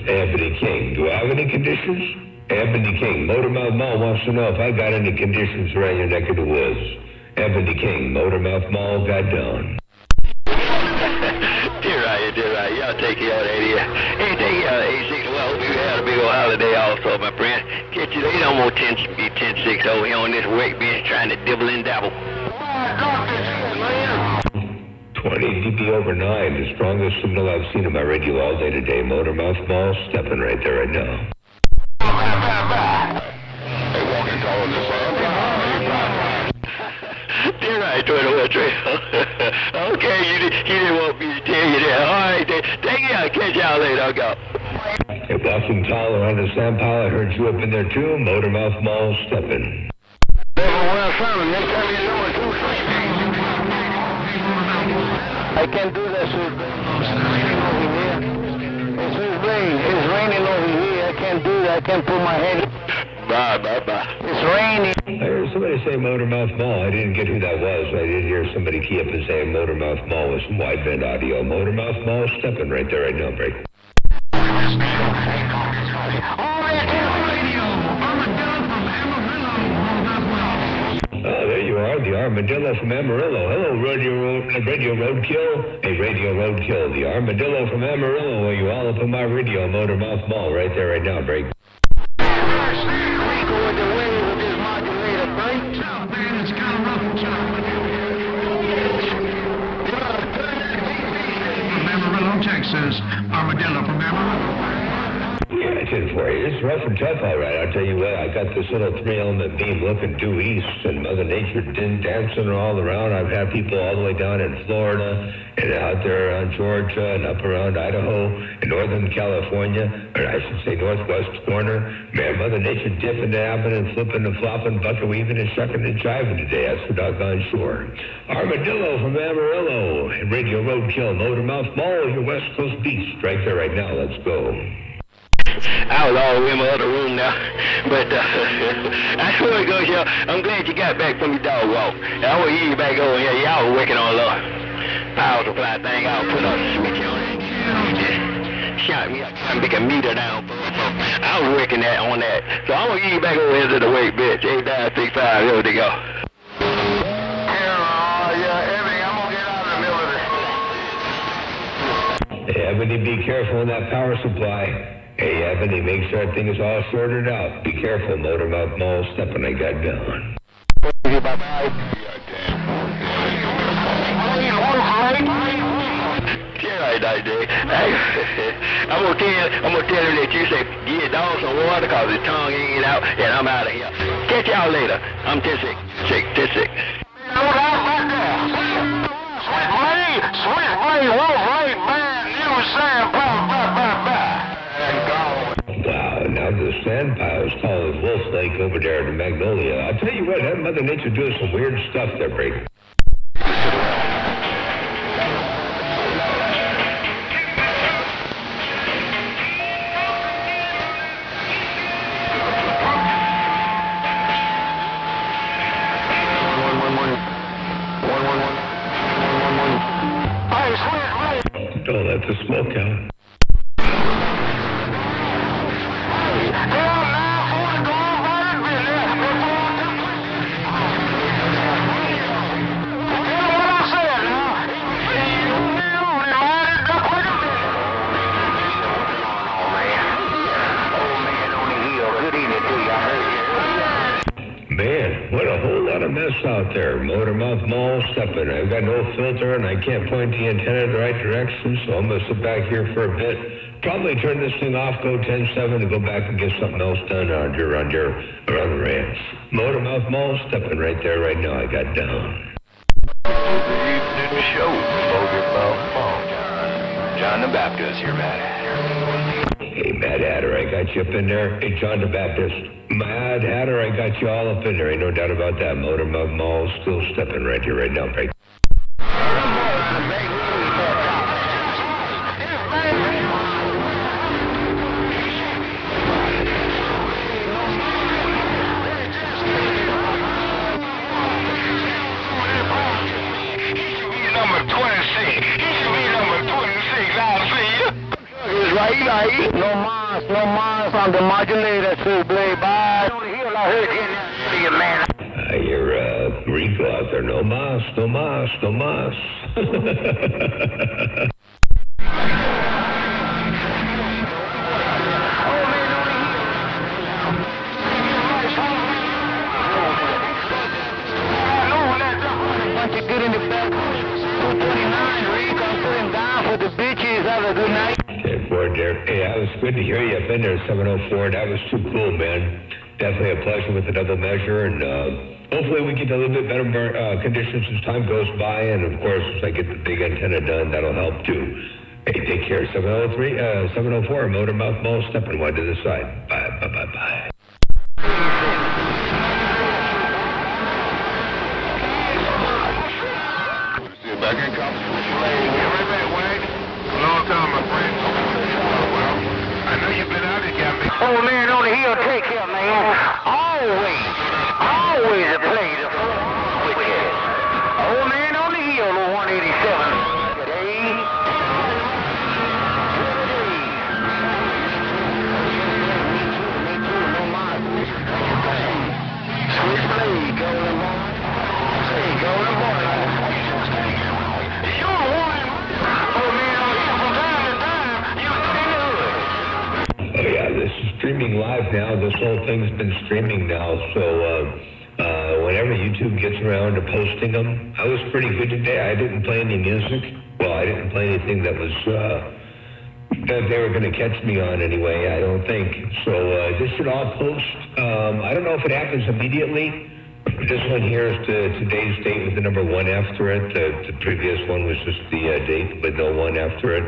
Ebony King, do I have any conditions? Ebony King, Motormouth Mall wants to know if I got any conditions around your neck of the woods. Ebony King, Motormouth Mall, got down. You're right. Y'all take care of that here. Hey, take care of A6. Well, I hope you had a big old holiday also, my friend. Catch you later. I'm on 10-6 over here on this workbench trying to dibble and dabble. 20 dB over 9, the strongest signal I've seen in my radio all day today. Motormouth Mall, stepping right there right now. You're right, 21 Trail. Okay, you didn't want me to tell you that. All right, take it out. Catch y'all later. I'll go. Hey, walking tall around the San Paulo, I heard you up in there too. Motormouth Mall, stepping. I can't do that, sir. It's raining over here. I can't do that. I can't put my head. Bye. It's raining. I heard somebody say Motormouth Mall. I didn't get who that was. I did hear somebody key up and say Motormouth Mall with some wideband audio. Motormouth Mall, stepping right there right now, break. Oh, there you are, the Armadillo from Amarillo. Hello, Radio Roadkill. Hey, Radio Roadkill, the Armadillo from Amarillo. Are you all up on my radio, Motormouth Mall, right there, right now, break. Amarillo, Texas. Armadillo from Amarillo. Yeah, it's in for you. It's rough and tough, all right. I'll tell you what, I got this little 3-element beam looking due east, and Mother Nature dancing all around. I've had people all the way down in Florida, and out there around Georgia, and up around Idaho, and Northern California, or I should say northwest corner. Man, Mother Nature dipping, dabbing, and flipping and flopping, bucket weaving, and shucking and jiving today. That's for doggone sure. Armadillo from Amarillo, Radio Roadkill, Motormouth Mall, your West Coast beast, right there, right now. Let's go. I was all the way in my other room now. But I swear to God, y'all, I'm glad you got back from your dog walk. And I want to ease you back over here. Y'all was working on a little power supply thing. I'll put a switch on it. Just shot me. I trying to make a meter down. I was working on that. So I'm going to ease you back over here to the wake, bitch. 8965, here we go. Hey, Ebony, be careful on that power supply. Hey, Ebony, make sure that thing is all sorted out. Be careful, motor mouth mall stepping. I got down. I'm gonna tell him that you say give your dog some water because his tongue ain't out, and I'm out of here. Catch y'all later. I'm 10-6. Sweet Wolverine, man, you sand pile, Wow, now the sand pile's called Wolf Lake over there at the Magnolia. I'll tell you what, that Mother Nature doing some weird stuff there, Break. Don't let the smoke out. Man, what a whole lot of mess out there. Motor mouth mall stepping. I've got no filter and I can't point the antenna in the right direction, so I'm going to sit back here for a bit. Probably turn this thing off, go 10-7, and go back and get something else done around the ranch. Motor mouth mall stepping right there right now. I got down. Evening show, Motor Mouth Mall. John the Baptist here, man. Hey, Mad Hatter, I got you up in there. Hey, John the Baptist. Mad Hatter, I got you all up in there. Ain't no doubt about that. Motor mouth mall still stepping right here right now, Break. No miles on the modulator to play by. On the hill, I heard you, man. I hear Rico out there. No mas. Once you get in the back, 229, Rico, I'm putting down for the bitches. Have a good night. Hey, it was good to hear you up in there, 704. That was too cool, man. Definitely a pleasure with the double measure, and hopefully we get a little bit better conditions as time goes by, and of course, as I get the big antenna done, that'll help too. Hey, take care. 704, Motor Mouth Mall, stepping one to the side. Bye. Back in long time, my friend. I know you've been out here, me. Oh, man, on the hill, take care, man. Always a play the wicked. Oh, man, on the hill, 187. Today. Sweet play, Golden Boy. Say, Golden Boy. Streaming live now. This whole thing's been streaming now, so whenever YouTube gets around to posting them, I was pretty good today. I didn't play any music. Well, I didn't play anything that was that they were going to catch me on anyway, I don't think. So this should all post. I don't know if it happens immediately. This one here is today's date with the number 1 after it. The previous one was just the date with no 1 after it.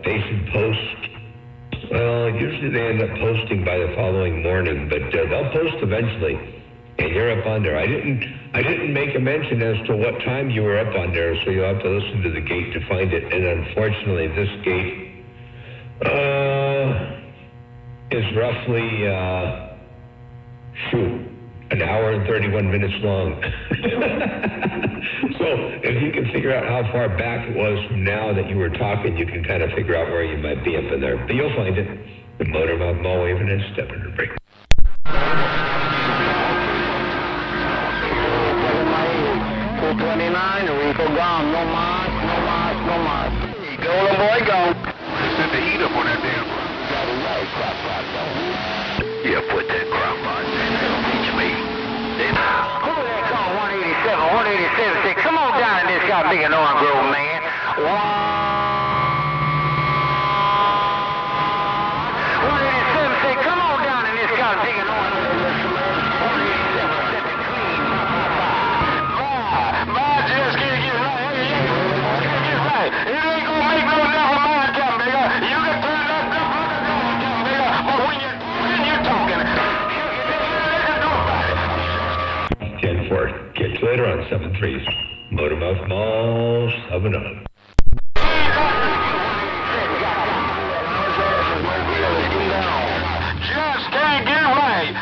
They should post. Well, usually they end up posting by the following morning, but they'll post eventually, and you're up on there. I didn't make a mention as to what time you were up on there, so you'll have to listen to the gate to find it. And unfortunately, this gate, roughly, an hour and 31 minutes long. So if you can figure out how far back it was from now that you were talking, you can kind of figure out where you might be up in there. But you'll find it. The motor mouth mall waving and stepping to brake. 429, Rico gone, no mas, no mas, no mas. Go, little boy, go. Set the heat up on that damn. Got it right, crop pot, go. Yeah, put that crop pot in. That'll teach me. Then, who that call 187, 187.6? Come on down in this guy big and Orange Grove, man. 187.6, come on down in this guy big and Orange Grove. 187, set the clean. Just can't get right. Can't get right. It ain't gonna make no never mind, Captain Bigger. You can turn that stuff on the door, Captain Bigger. But when you're talking, you can do about it. 10-4. Catch you later on 7-3. Motormouth Mall, 7-up. Just can't get right.